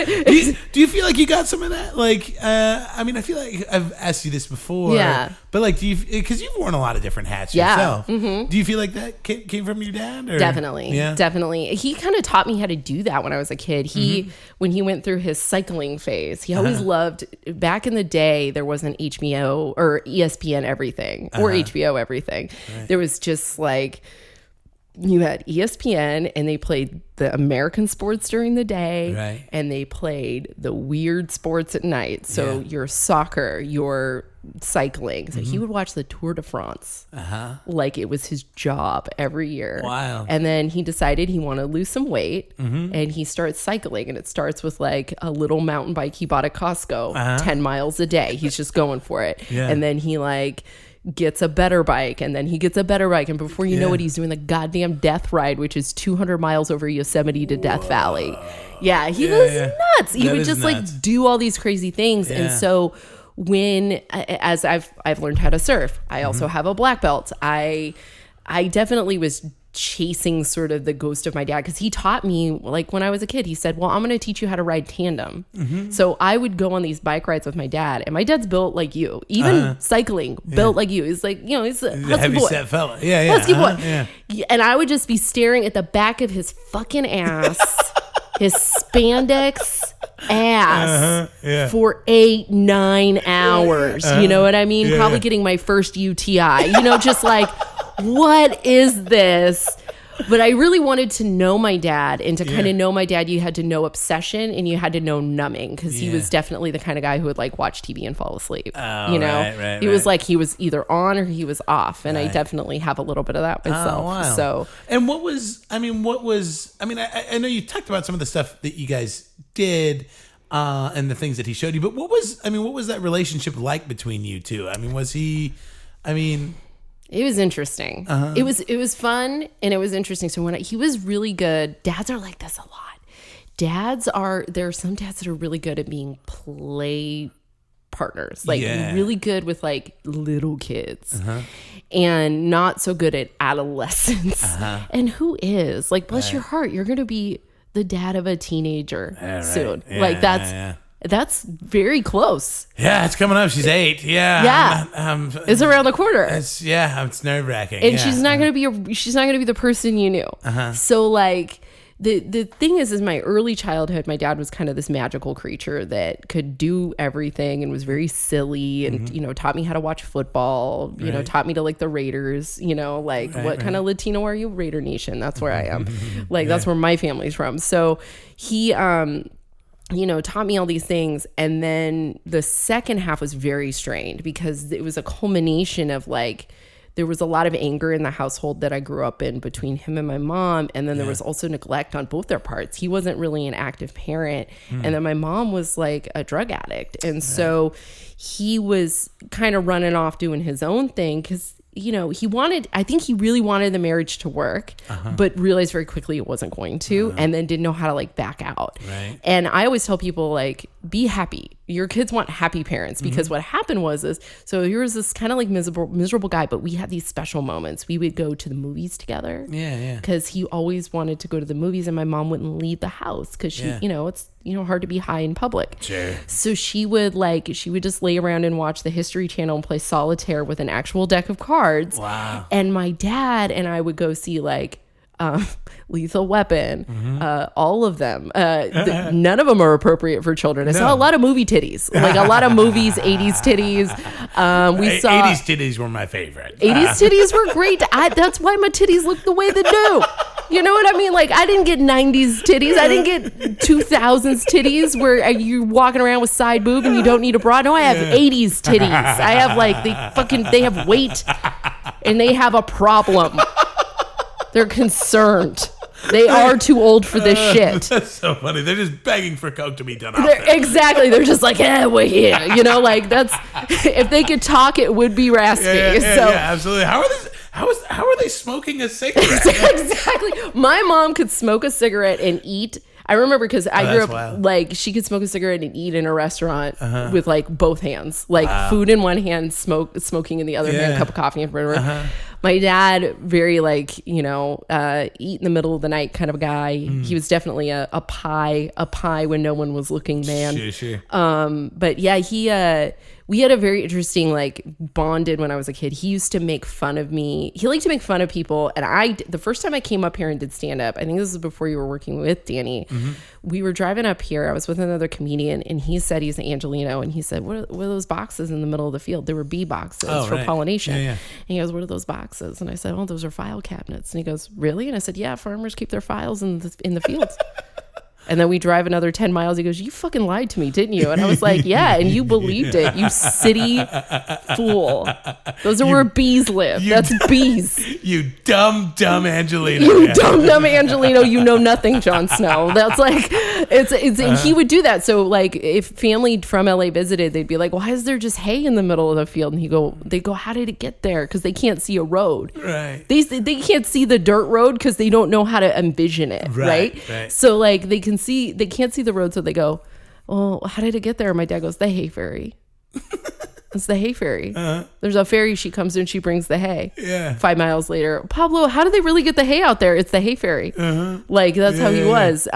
Do you feel like you got some of that? Like, I mean, I feel like I've asked you this before. Yeah. But like, because you've worn a lot of different hats yourself. Mm-hmm. Do you feel like that came from your dad? Or? Definitely. Yeah. Definitely. He kind of taught me how to do that when I was a kid. When he went through his cycling phase, he always loved, back in the day, there wasn't HBO or ESPN everything or HBO everything. Right. There was just like, you had ESPN and they played the American sports during the day and they played the weird sports at night. So your soccer, your cycling. So he would watch the Tour de France like it was his job every year. Wow. And then he decided he wanted to lose some weight and he starts cycling, and it starts with like a little mountain bike he bought at Costco, 10 miles a day. He's just going for it. Yeah. And then he like gets a better bike, and then he gets a better bike, and before you know it, he's doing the goddamn death ride, which is 200 miles over Yosemite to Death Valley. Yeah, he was nuts. He would just like do all these crazy things. And so when, as I've learned how to surf, I also have a black belt. I definitely was chasing sort of the ghost of my dad, because he taught me, like when I was a kid, he said, well, I'm going to teach you how to ride tandem. So I would go on these bike rides with my dad, and my dad's built like you, even cycling, built like you. He's like, you know, he's a husky boy. Set fella. Husky boy. And I would just be staring at the back of his fucking ass, his spandex ass for 8-9 hours. You know what I mean? Probably getting my first UTI, you know, just like, what is this? But I really wanted to know my dad, and to kind of know my dad, you had to know obsession and you had to know numbing, because he was definitely the kind of guy who would like watch TV and fall asleep. Oh, you know, he was like, he was either on or he was off, and I definitely have a little bit of that myself. Oh, wow. So, and I know you talked about some of the stuff that you guys did and the things that he showed you, but what was that relationship like between you two? It was interesting. It was fun, and it was interesting. So he was really good. Dads are like this a lot. There are some dads that are really good at being play partners, like really good with like little kids, and not so good at adolescents. And who is like, bless your heart, you're going to be the dad of a teenager soon. Like that's very close. Yeah, it's coming up. She's 8. Yeah. It's around the corner. It's nerve-wracking. And she's not gonna be the person you knew. So like the thing is my early childhood, my dad was kind of this magical creature that could do everything and was very silly, and you know, taught me how to watch football, you know, taught me to like the Raiders, you know, like what kind of Latino are you? Raider Nation. That's where I am. Like that's where my family's from. So he you know, taught me all these things. And then the second half was very strained, because it was a culmination of like, there was a lot of anger in the household that I grew up in between him and my mom. And then there was also neglect on both their parts. He wasn't really an active parent. And then my mom was like a drug addict. And so he was kind of running off doing his own thing, because you know, I think he really wanted the marriage to work, but realized very quickly it wasn't going to, and then didn't know how to like back out. Right. And I always tell people, like, be happy. Your kids want happy parents, because what happened was so here was this kind of like miserable guy, but we had these special moments. We would go to the movies together. Because he always wanted to go to the movies, and my mom wouldn't leave the house because she, you know, it's, you know, hard to be high in public. Sure. So she would just lay around and watch the History Channel and play solitaire with an actual deck of cards. Wow. And my dad and I would go see like Lethal Weapon, all of them. None of them are appropriate for children. I saw a lot of movie titties, like a lot of movies, 80s titties. We saw 80s titties were my favorite. 80s titties were great. That's why my titties look the way they do. You know what I mean? Like, I didn't get 90s titties. I didn't get 2000s titties where you're walking around with side boob and you don't need a bra. No, I have 80s titties. I have like, they have weight and they have a problem. They're concerned. They are too old for this shit. That's so funny. They're just begging for coke to be done off there. Exactly. They're just like, we're here. You know, like that's, if they could talk, it would be raspy. Yeah, absolutely. How are they smoking a cigarette? Exactly. My mom could smoke a cigarette and eat. I remember because I grew up wild. Like she could smoke a cigarette and eat in a restaurant with like both hands, like food in one hand, smoking in the other hand, a cup of coffee in front of her. My dad, very like, eat in the middle of the night kind of a guy. He was definitely a pie when no one was looking man. Sure. But yeah, we had a very interesting like bonded when I was a kid. He used to make fun of me. He liked to make fun of people. And the first time I came up here and did stand up, I think this was before you were working with Danny. We were driving up here. I was with another comedian and he said he's an Angelino. And he said, what are those boxes in the middle of the field? There were bee boxes for pollination. Yeah. And he goes, what are those boxes? And I said, those are file cabinets. And he goes, really? And I said, yeah, farmers keep their files in the fields. And then we drive another 10 miles. He goes, you fucking lied to me, didn't you? And I was like, yeah, and you believed it, you city fool. Those are where bees live. That's bees. You dumb Angelino. You dumb Angelino. You know nothing, Jon Snow. That's like, he would do that. So like if family from LA visited, they'd be like, why is there just hay in the middle of the field? And they'd go, how did it get there? Because they can't see a road. Right. They can't see the dirt road because they don't know how to envision it. Right. So like they can't see the road, so they go, oh, how did it get there? My dad goes, the hay ferry. It's the hay ferry. There's a ferry, she comes in, she brings the hay. 5 miles later, Pablo, how did they really get the hay out there? It's the hay ferry. Like that's how he was.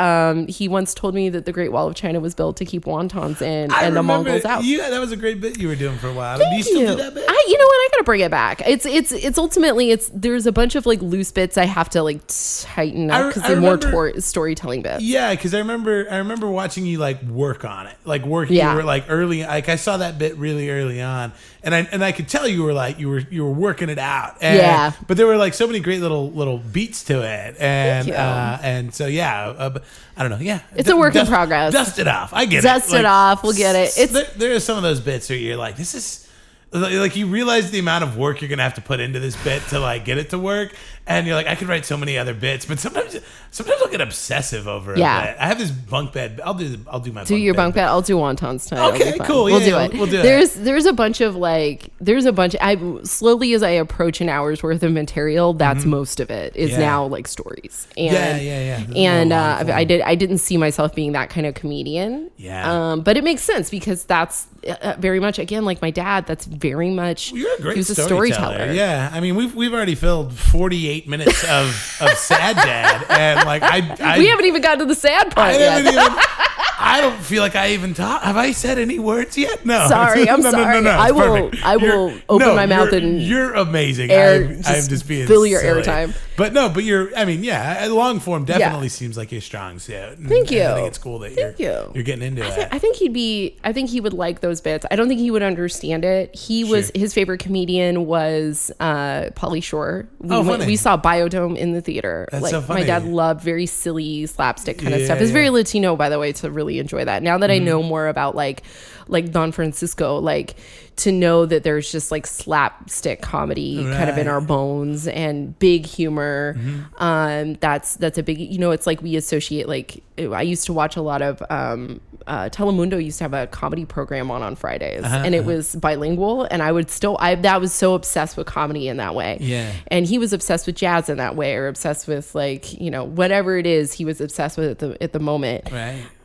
He once told me that the Great Wall of China was built to keep wontons in and the Mongols out. Yeah, that was a great bit you were doing for a while. Do you still do that bit? You know what? I gotta bring it back. It's ultimately there's a bunch of like loose bits I have to like tighten up because they're more storytelling bits. Yeah, because I remember watching you like work on it, like working. You were like early, like I saw that bit really early on, and I could tell you were like you were working it out. And, but there were like so many great little beats to it, and so I don't know. Yeah, it's a work in progress. Dust it off. I get it. Dust it off. We'll get it. There are some of those bits where you're like, this is. Like you realize the amount of work you're gonna have to put into this bit to like get it to work, and you're like, I could write so many other bits, but sometimes I'll get obsessive over a bit. I have this bunk bed. I'll do my bunk bed. I'll do wontons tonight. Okay, cool. We'll do it. We'll do it. There's a bunch. I slowly as I approach an hour's worth of material, that's most of it is now like stories. And And I didn't see myself being that kind of comedian. But it makes sense because that's very much again like my dad. That's very much. Well, you're a great he was a storyteller. Yeah, I mean we've already filled 48 minutes of sad dad, and like we haven't even gotten to the sad part yet. I don't feel like I even talked. Have I said any words yet? No. Sorry, I'm sorry. No, I will open my mouth and you're amazing. I'm just being fill your silly. Airtime. But no, but long form definitely seems like your strong suit. Thank you. I think it's cool that you're getting into it. I think he would like those bits. I don't think he would understand it. His favorite comedian was Pauly Shore. We saw Biodome in the theater. That's so funny. My dad loved very silly slapstick kind of stuff. It's very Latino, by the way, to really enjoy that. Now that I know more about like Don Francisco, like to know that there's just like slapstick comedy kind of in our bones and big humor. That's a big, it's like we associate, like I used to watch a lot of Telemundo used to have a comedy program on Fridays and it was bilingual, and I was so obsessed with comedy in that way. And he was obsessed with jazz in that way, or obsessed with like, whatever it is he was obsessed with at the moment.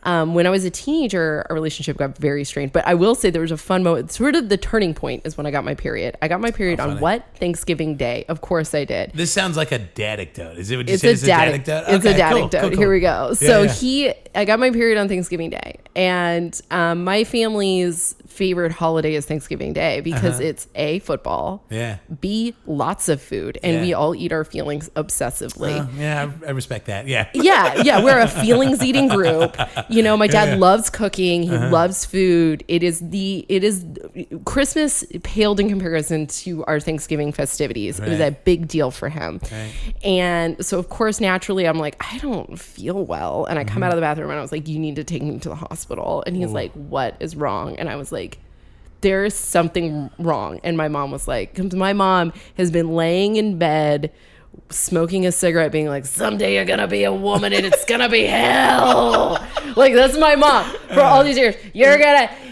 When I was a teenager, our relationship got very strained. But I will say there was a fun moment. Sort of the turning point is when I got my period. I got my period on what? Thanksgiving Day. Of course I did. This sounds like a dadictote. Is it what you it's say? It's a dadictote. It's a dadictote. Cool. Here we go. I got my period on Thanksgiving Day. And my family's favorite holiday is Thanksgiving Day because it's A, football, B, lots of food, and we all eat our feelings obsessively. I respect that. Yeah. We're a feelings eating group. You know, my dad loves cooking. He loves food. It is Christmas paled in comparison to our Thanksgiving festivities. It was a big deal for him. And so of course, naturally, I'm like, I don't feel well. And I come out of the bathroom and I was like, you need to take me to the hospital. And he's like, what is wrong? And I was like, there's something wrong. And my mom was like, my mom has been laying in bed smoking a cigarette being like, someday you're gonna be a woman and it's gonna be hell. Like, that's my mom for all these years.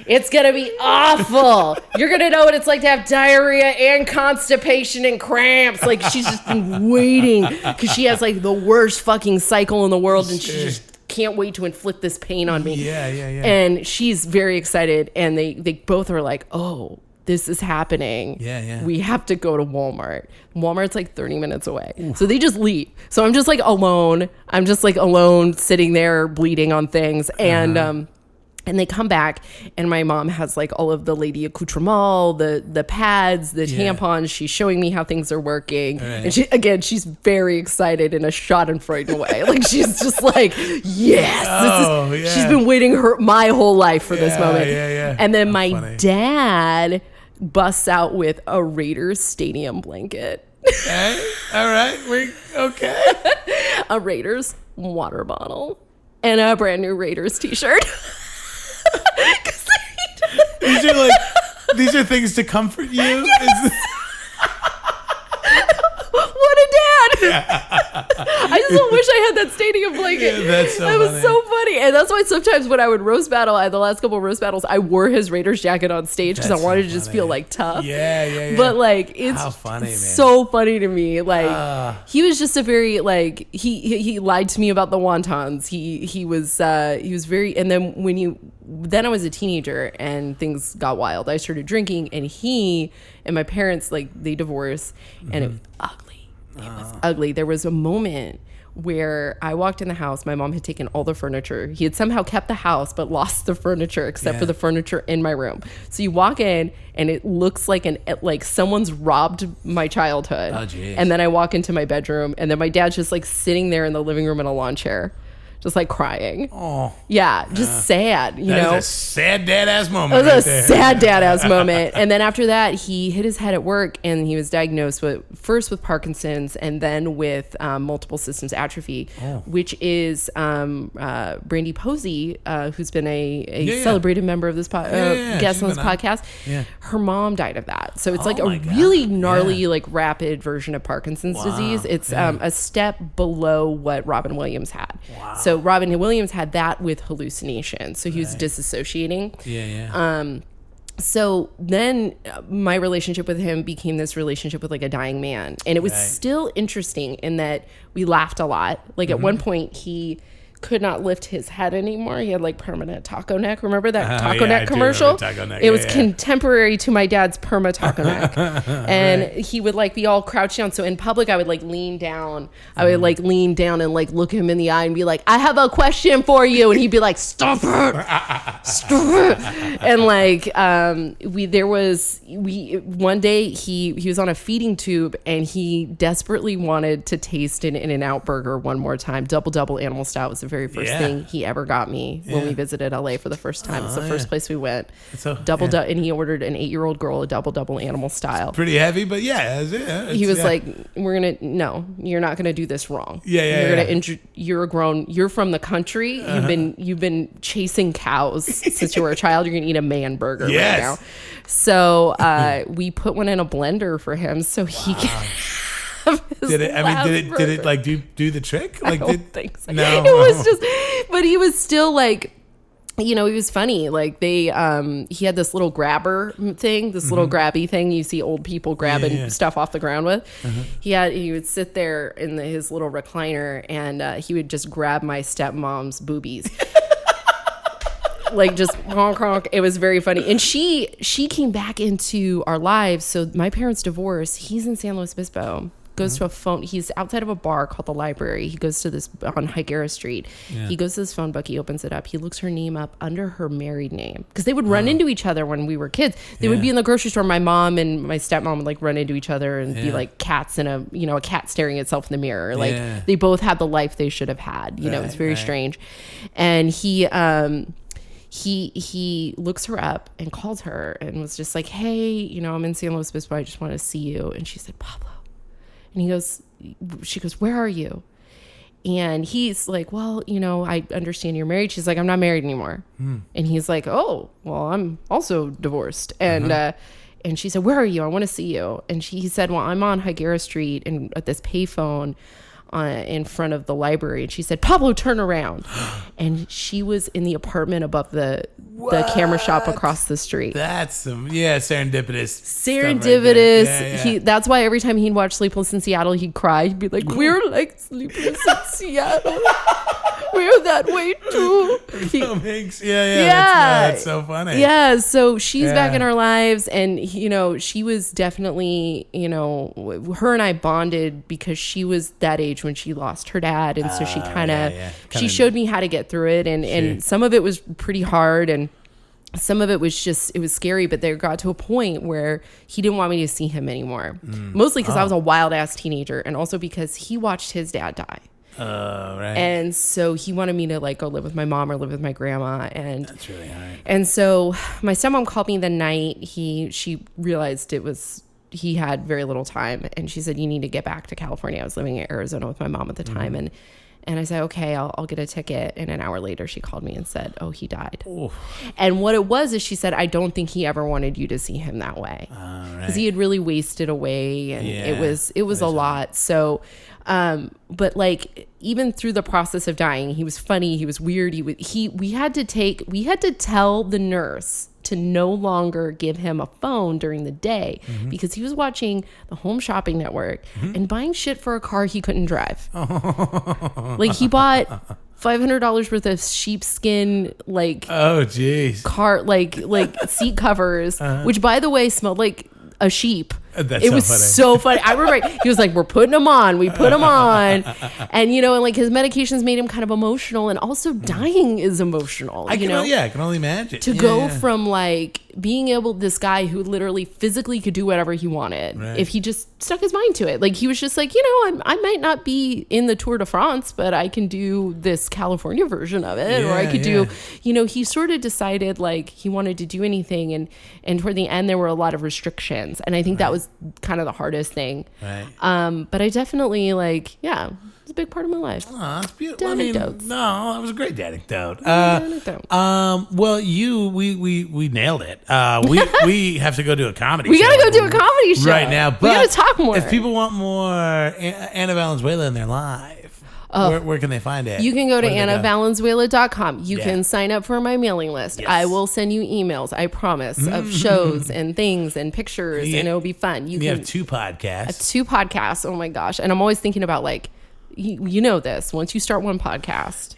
It's gonna be awful. You're gonna know what it's like to have diarrhea and constipation and cramps. Like, she's just been waiting because she has like the worst fucking cycle in the world, and she just can't wait to inflict this pain on me. And she's very excited, and they both are like, oh, this is happening. We have to go to Walmart. Walmart's like 30 minutes away. So they just leave. So I'm just like alone. I'm just like alone sitting there bleeding on things. And they come back, and my mom has like all of the lady accoutrement, the pads, the tampons. She's showing me how things are working. And she's very excited in a schadenfreude way. Like, she's just like, yes, she's been waiting my whole life for this moment. And then my dad busts out with a Raiders stadium blanket. Okay. All right. Okay. A Raiders water bottle and a brand new Raiders t-shirt. These are things to comfort you. Yes. What a dad. I just wish I had that stadium blanket. That was so funny. And that's why sometimes when I would roast battle, the last couple of roast battles, I wore his Raiders jacket on stage because I wanted to just feel like tough. But like, it's so funny to me. Like, he was just a very, like, he lied to me about the wontons. He was very, and then I was a teenager and things got wild. I started drinking, and he and my parents, like, they divorced, and it was ugly. It was ugly. There was a moment where I walked in the house. My mom had taken all the furniture. He had somehow kept the house, but lost the furniture except for the furniture in my room. So you walk in, and it looks like someone's robbed my childhood. Oh, geez. And then I walk into my bedroom, and then my dad's just like sitting there in the living room in a lawn chair, just like crying. Just sad, you know. That is a sad dad-ass moment. It was sad dad-ass moment. And then after that, he hit his head at work, and he was diagnosed first with Parkinson's, and then with multiple systems atrophy, which is Brandy Posey, who's been a celebrated member of this guest on this podcast. Her mom died of that. So it's like a really gnarly, like rapid version of Parkinson's disease. It's a step below what Robin Williams had. So Robin Williams had that with hallucinations. So he was disassociating. So then my relationship with him became this relationship with like a dying man. And it was still interesting in that we laughed a lot. Like at one point he could not lift his head anymore. He had like permanent taco neck. Remember that taco neck commercial? Taco neck. It was contemporary to my dad's perma taco neck. And he would like be all crouched down. So in public, I would like lean down. I would like lean down and like look him in the eye and be like, I have a question for you. And he'd be like, stop it. Stop it. And like, one day he was on a feeding tube, and he desperately wanted to taste an In-N-Out burger one more time. Double animal style was the very first thing he ever got me when we visited LA for the first time. It's the first place we went. And he ordered an 8-year-old girl a double animal style. It's pretty heavy, but he was like, you're not gonna do this wrong. You're from the country. You've been chasing cows since you were a child. You're gonna eat a man burger right now. So we put one in a blender for him so he can. Did it like do the trick? Like, I don't think so. No. It was just, but he was still like, you know, he was funny. Like he had this little grabber thing, this little grabby thing you see old people grabbing stuff off the ground with. He would sit there in his little recliner, and he would just grab my stepmom's boobies. Like just honk honk. It was very funny. And she came back into our lives. So my parents divorced. He's in San Luis Obispo. goes to a phone. He's outside of a bar called the Library. He goes to this on Higuera Street. Yeah. He goes to this phone book. He opens it up. He looks her name up under her married name because they would run into each other when we were kids. They would be in the grocery store. My mom and my stepmom would like run into each other and be like cats in a cat staring itself in the mirror. Like they both had the life they should have had. You know, it's very strange. And he looks her up and calls her and was just like, hey, you know, I'm in San Luis Obispo. I just want to see you. And she said, Pablo. And she goes, where are you? And he's like, well, you know, I understand you're married. She's like, I'm not married anymore. And he's like, oh, well, I'm also divorced. And and she said, where are you? I want to see you. And he said, well, I'm on Higuera Street and at this payphone in front of the library. And she said, Pablo, turn around. And she was in the apartment above the camera shop across the street. That's some serendipitous. Serendipitous. Right. That's why every time he'd watch Sleepless in Seattle, he'd cry. He'd be like, we're like Sleepless in Seattle. We're that way too. Tom Hanks. That's so funny. Yeah, so she's back in our lives, and you know, she was definitely, you know, her and I bonded because she was that age when she lost her dad, and so she kind of she showed me how to get through it, and some of it was pretty hard, and some of it was just, it was scary, but there got to a point where he didn't want me to see him anymore. Mostly because I was a wild ass teenager, and also because he watched his dad die. Right. And so he wanted me to like go live with my mom or live with my grandma, and that's really hard. And so my stepmom called me the night she realized he had very little time, and she said, you need to get back to California. I was living in Arizona with my mom at the time, and I said, okay, I'll get a ticket. And an hour later she called me and said, oh, he died. Oof. And what it was is she said, I don't think he ever wanted you to see him that way, because he had really wasted away, and it was a lot. So but like even through the process of dying, he was funny, he was weird, we had to tell the nurse to no longer give him a phone during the day, because he was watching the Home Shopping Network and buying shit for a car he couldn't drive. Like he bought $500 worth of sheepskin, like car, like seat covers, which by the way smelled like a sheep. That's it was so funny. I remember he was like, we're putting them on. We put them on. And, you know, and like his medications made him kind of emotional, and also dying is emotional. I can only imagine. To go from like being this guy who literally physically could do whatever he wanted if he just stuck his mind to it. Like he was just like, you know, I might not be in the Tour de France, but I can do this California version of it. Or I could do, you know, he sort of decided like he wanted to do anything. And toward the end, there were a lot of restrictions. And I think that was kind of the hardest thing. But I definitely it's a big part of my life. Oh, that's beautiful. That was a great anecdote. Well, we nailed it. We have to go do a comedy show. We gotta go do a comedy show right now. But we gotta talk more. If people want more Anna Valenzuela in their life, where can they find it? You can go to annavalenzuela.com. You can sign up for my mailing list. Yes. I will send you emails, I promise, of shows and things and pictures, and it'll be fun. You have 2 podcasts. 2 podcasts. Oh my gosh. And I'm always thinking about like, you know this, once you start one podcast,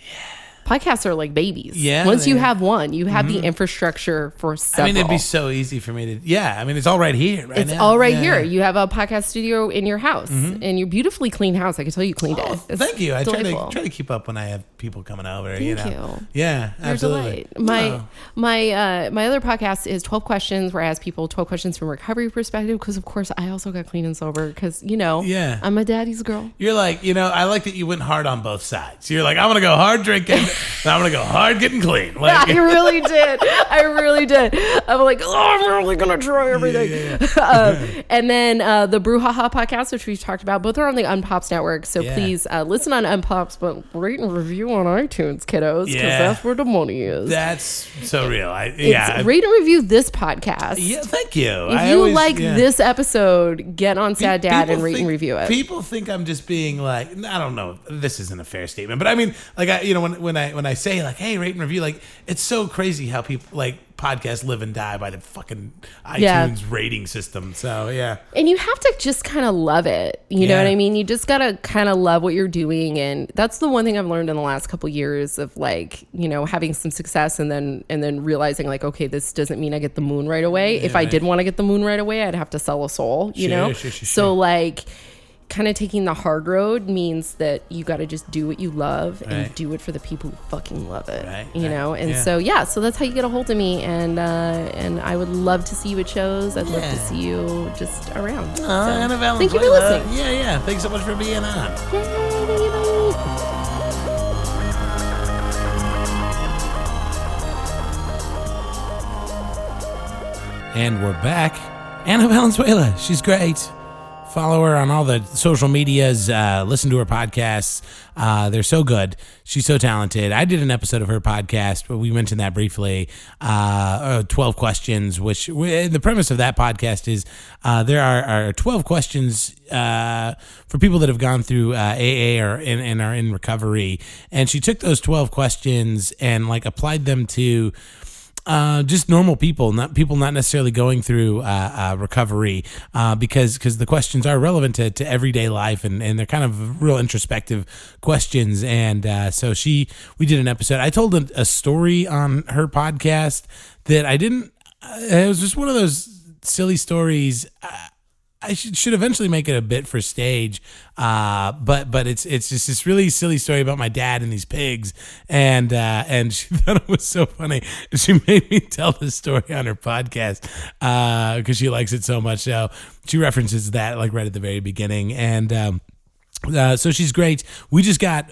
podcasts are like babies. Once you have one, you have the infrastructure for several. I mean, it'd be so easy for me to, I mean, it's all right here. It's all right here. You have a podcast studio in your house, and your beautifully clean house. I can tell you cleaned it. It's thank you. I try to keep up when I have people coming over. Thank you. Yeah, absolutely. My other podcast is 12 Questions, where I ask people 12 questions from a recovery perspective, because of course I also got clean and sober, because I'm a daddy's girl. You're like, I like that you went hard on both sides. You're like, I'm gonna go hard drinking. I'm gonna go hard getting clean. Like, I really did. I'm like, I'm really gonna try everything. And then the Bruja podcast, which we've talked about, both are on the Unpops network. So please listen on Unpops, but rate and review on iTunes, kiddos, because that's where the money is. That's so real. Rate and review this podcast. Yeah, thank you. If you like this episode, get on Sad Dad and rate and review it. People think I'm just being like, I don't know, this isn't a fair statement, but I mean, like, when I say like, hey, rate and review, like, it's so crazy how people like podcasts live and die by the fucking iTunes rating system. So and you have to just kind of love it, you know what I mean? You just gotta kind of love what you're doing, and that's the one thing I've learned in the last couple years of like, you know, having some success and then realizing like, okay, this doesn't mean I get the moon right away. If I did want to get the moon right away, I'd have to sell a soul, you know? Sure. So like, kind of taking the hard road means that you got to just do what you love and do it for the people who fucking love it, you know? And so that's how you get a hold of me. And I would love to see you at shows. I'd love to see you just around. Anna Valenzuela. Thank you for listening. Yeah. Thanks so much for being on. Yay, And we're back. Anna Valenzuela. She's great. Follow her on all the social medias. Listen to her podcasts. They're so good. She's so talented. I did an episode of her podcast, but we mentioned that briefly. 12 questions, which the premise of that podcast is there are 12 questions for people that have gone through AA and are in recovery. And she took those 12 questions and like applied them to just normal people, not necessarily going through recovery, because the questions are relevant to everyday life, and they're kind of real introspective questions. And so we did an episode. I told a story on her podcast that I didn't. It was just one of those silly stories. I should eventually make it a bit for stage, but it's just this really silly story about my dad and these pigs, and she thought it was so funny. She made me tell this story on her podcast because she likes it so much. So she references that like right at the very beginning, and so she's great. I just got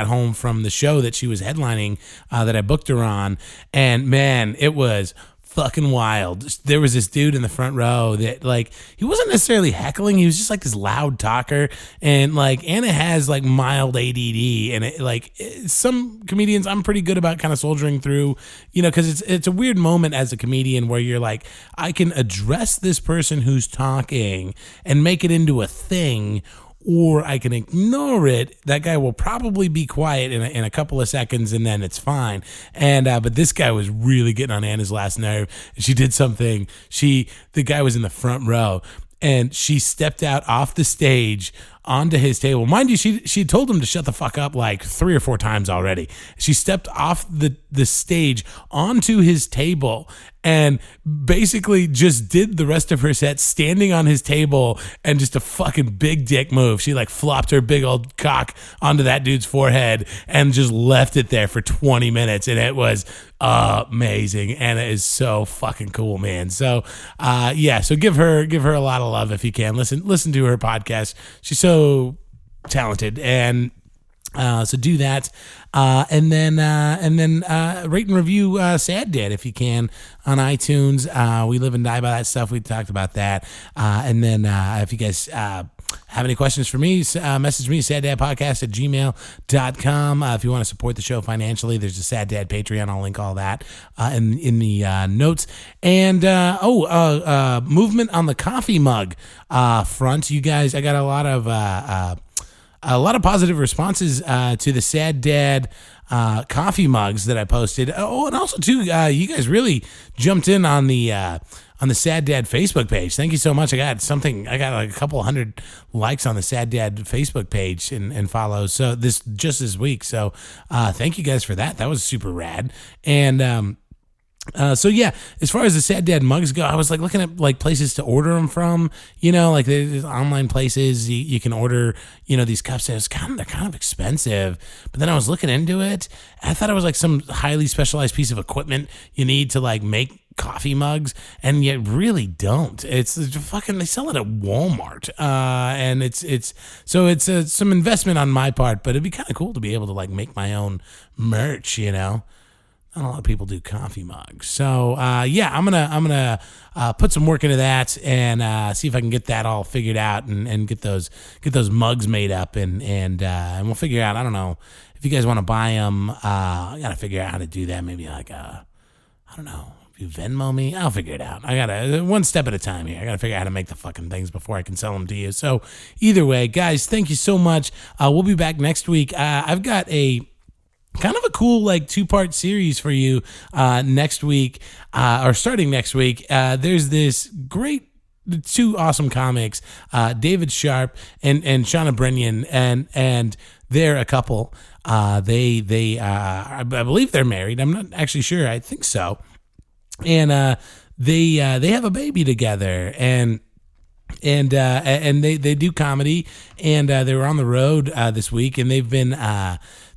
home from the show that she was headlining that I booked her on, and man, it was fucking wild. There was this dude in the front row that like he wasn't necessarily heckling, he was just like this loud talker, and like Anna has like mild ADD, and some comedians I'm pretty good about kind of soldiering through, you know, because it's a weird moment as a comedian where you're like, I can address this person who's talking and make it into a thing, or I can ignore it. That guy will probably be quiet in a couple of seconds, and then it's fine. And but this guy was really getting on Anna's last nerve. She did something. The guy was in the front row, and she stepped out off the stage onto his table. Mind you, she told him to shut the fuck up like 3 or 4 times already. She stepped off the stage onto his table and basically just did the rest of her set standing on his table, and just a fucking big dick move. She like flopped her big old cock onto that dude's forehead and just left it there for 20 minutes. And it was amazing. Anna is so fucking cool, man. So so give her a lot of love if you can. Listen to her podcast. She's so talented, and so do that, and then rate and review Sad Dad if you can on iTunes. We live and die by that stuff. We talked about that, and then if you guys have any questions for me, message me, saddadpodcast@gmail.com. If you want to support the show financially, there's a Sad Dad Patreon. I'll link all that in the notes. And movement on the coffee mug front. You guys, I got a lot of positive responses to the Sad Dad coffee mugs that I posted. Oh, and also too, you guys really jumped in on the Sad Dad Facebook page. Thank you so much. I got like a couple hundred likes on the Sad Dad Facebook page and follows. So this week. So thank you guys for that. That was super rad. And so yeah, as far as the Sad Dad mugs go, I was like looking at like places to order them from, you know, like there's online places you can order, you know, these cups. They're kind of expensive, but then I was looking into it. I thought it was like some highly specialized piece of equipment you need to like make coffee mugs, and yet really don't. It's fucking, they sell it at Walmart, and it's some investment on my part, but it'd be kind of cool to be able to like make my own merch, you know. Not a lot of people do coffee mugs. So, I'm gonna put some work into that and see if I can get that all figured out and get those mugs made up and we'll figure out. I don't know if you guys want to buy them. I gotta figure out how to do that. Maybe like I don't know. If you Venmo me, I'll figure it out. I gotta one step at a time here. I gotta figure out how to make the fucking things before I can sell them to you. So either way, guys, thank you so much. We'll be back next week. I've got a kind of a cool like 2-part series for you next week, or starting next week. There's this great 2 awesome comics, David Sharp and Shauna Brennan, and they're a couple. They I believe they're married. I'm not actually sure. I think so. And they have a baby together, and and they do comedy, and they were on the road this week, and they've been.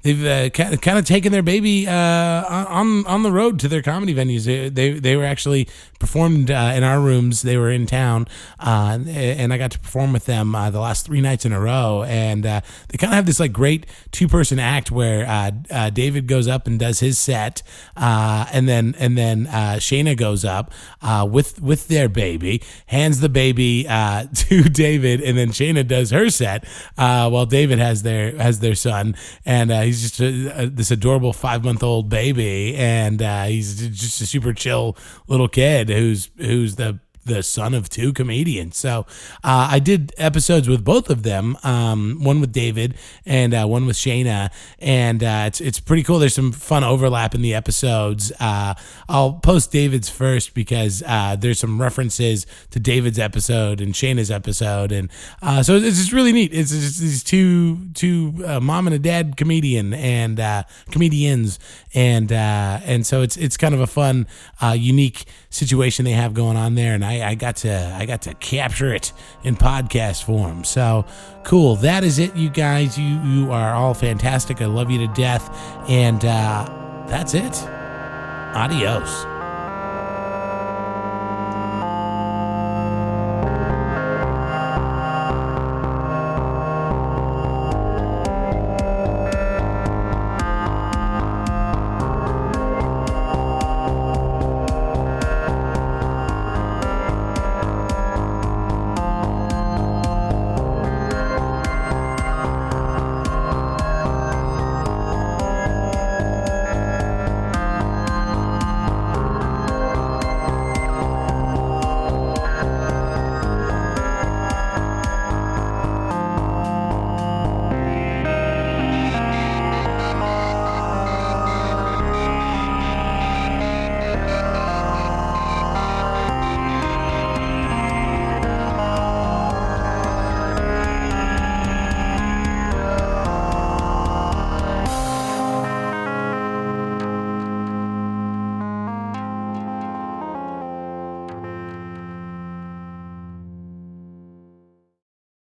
They've kind of taken their baby on the road to their comedy venues. They were actually performed in our rooms. They were in town, and I got to perform with them the last 3 nights in a row. And they kind of have this like great 2-person act where David goes up and does his set, and then Shayna goes up with their baby, hands the baby to David, and then Shayna does her set while David has their son, and he's just this adorable 5-month-old baby, and he's just a super chill little kid who's the son of 2 comedians. So I did episodes with both of them, one with David and one with Shayna, and it's pretty cool. There's some fun overlap in the episodes. I'll post David's first because there's some references to David's episode and Shayna's episode, and so it's just really neat. It's just these two mom and a dad comedians, and so it's kind of a fun, unique situation they have going on there, and I got to capture it in podcast form. So cool. That is it, you guys. You are all fantastic. I love you to death, and that's it. Adios.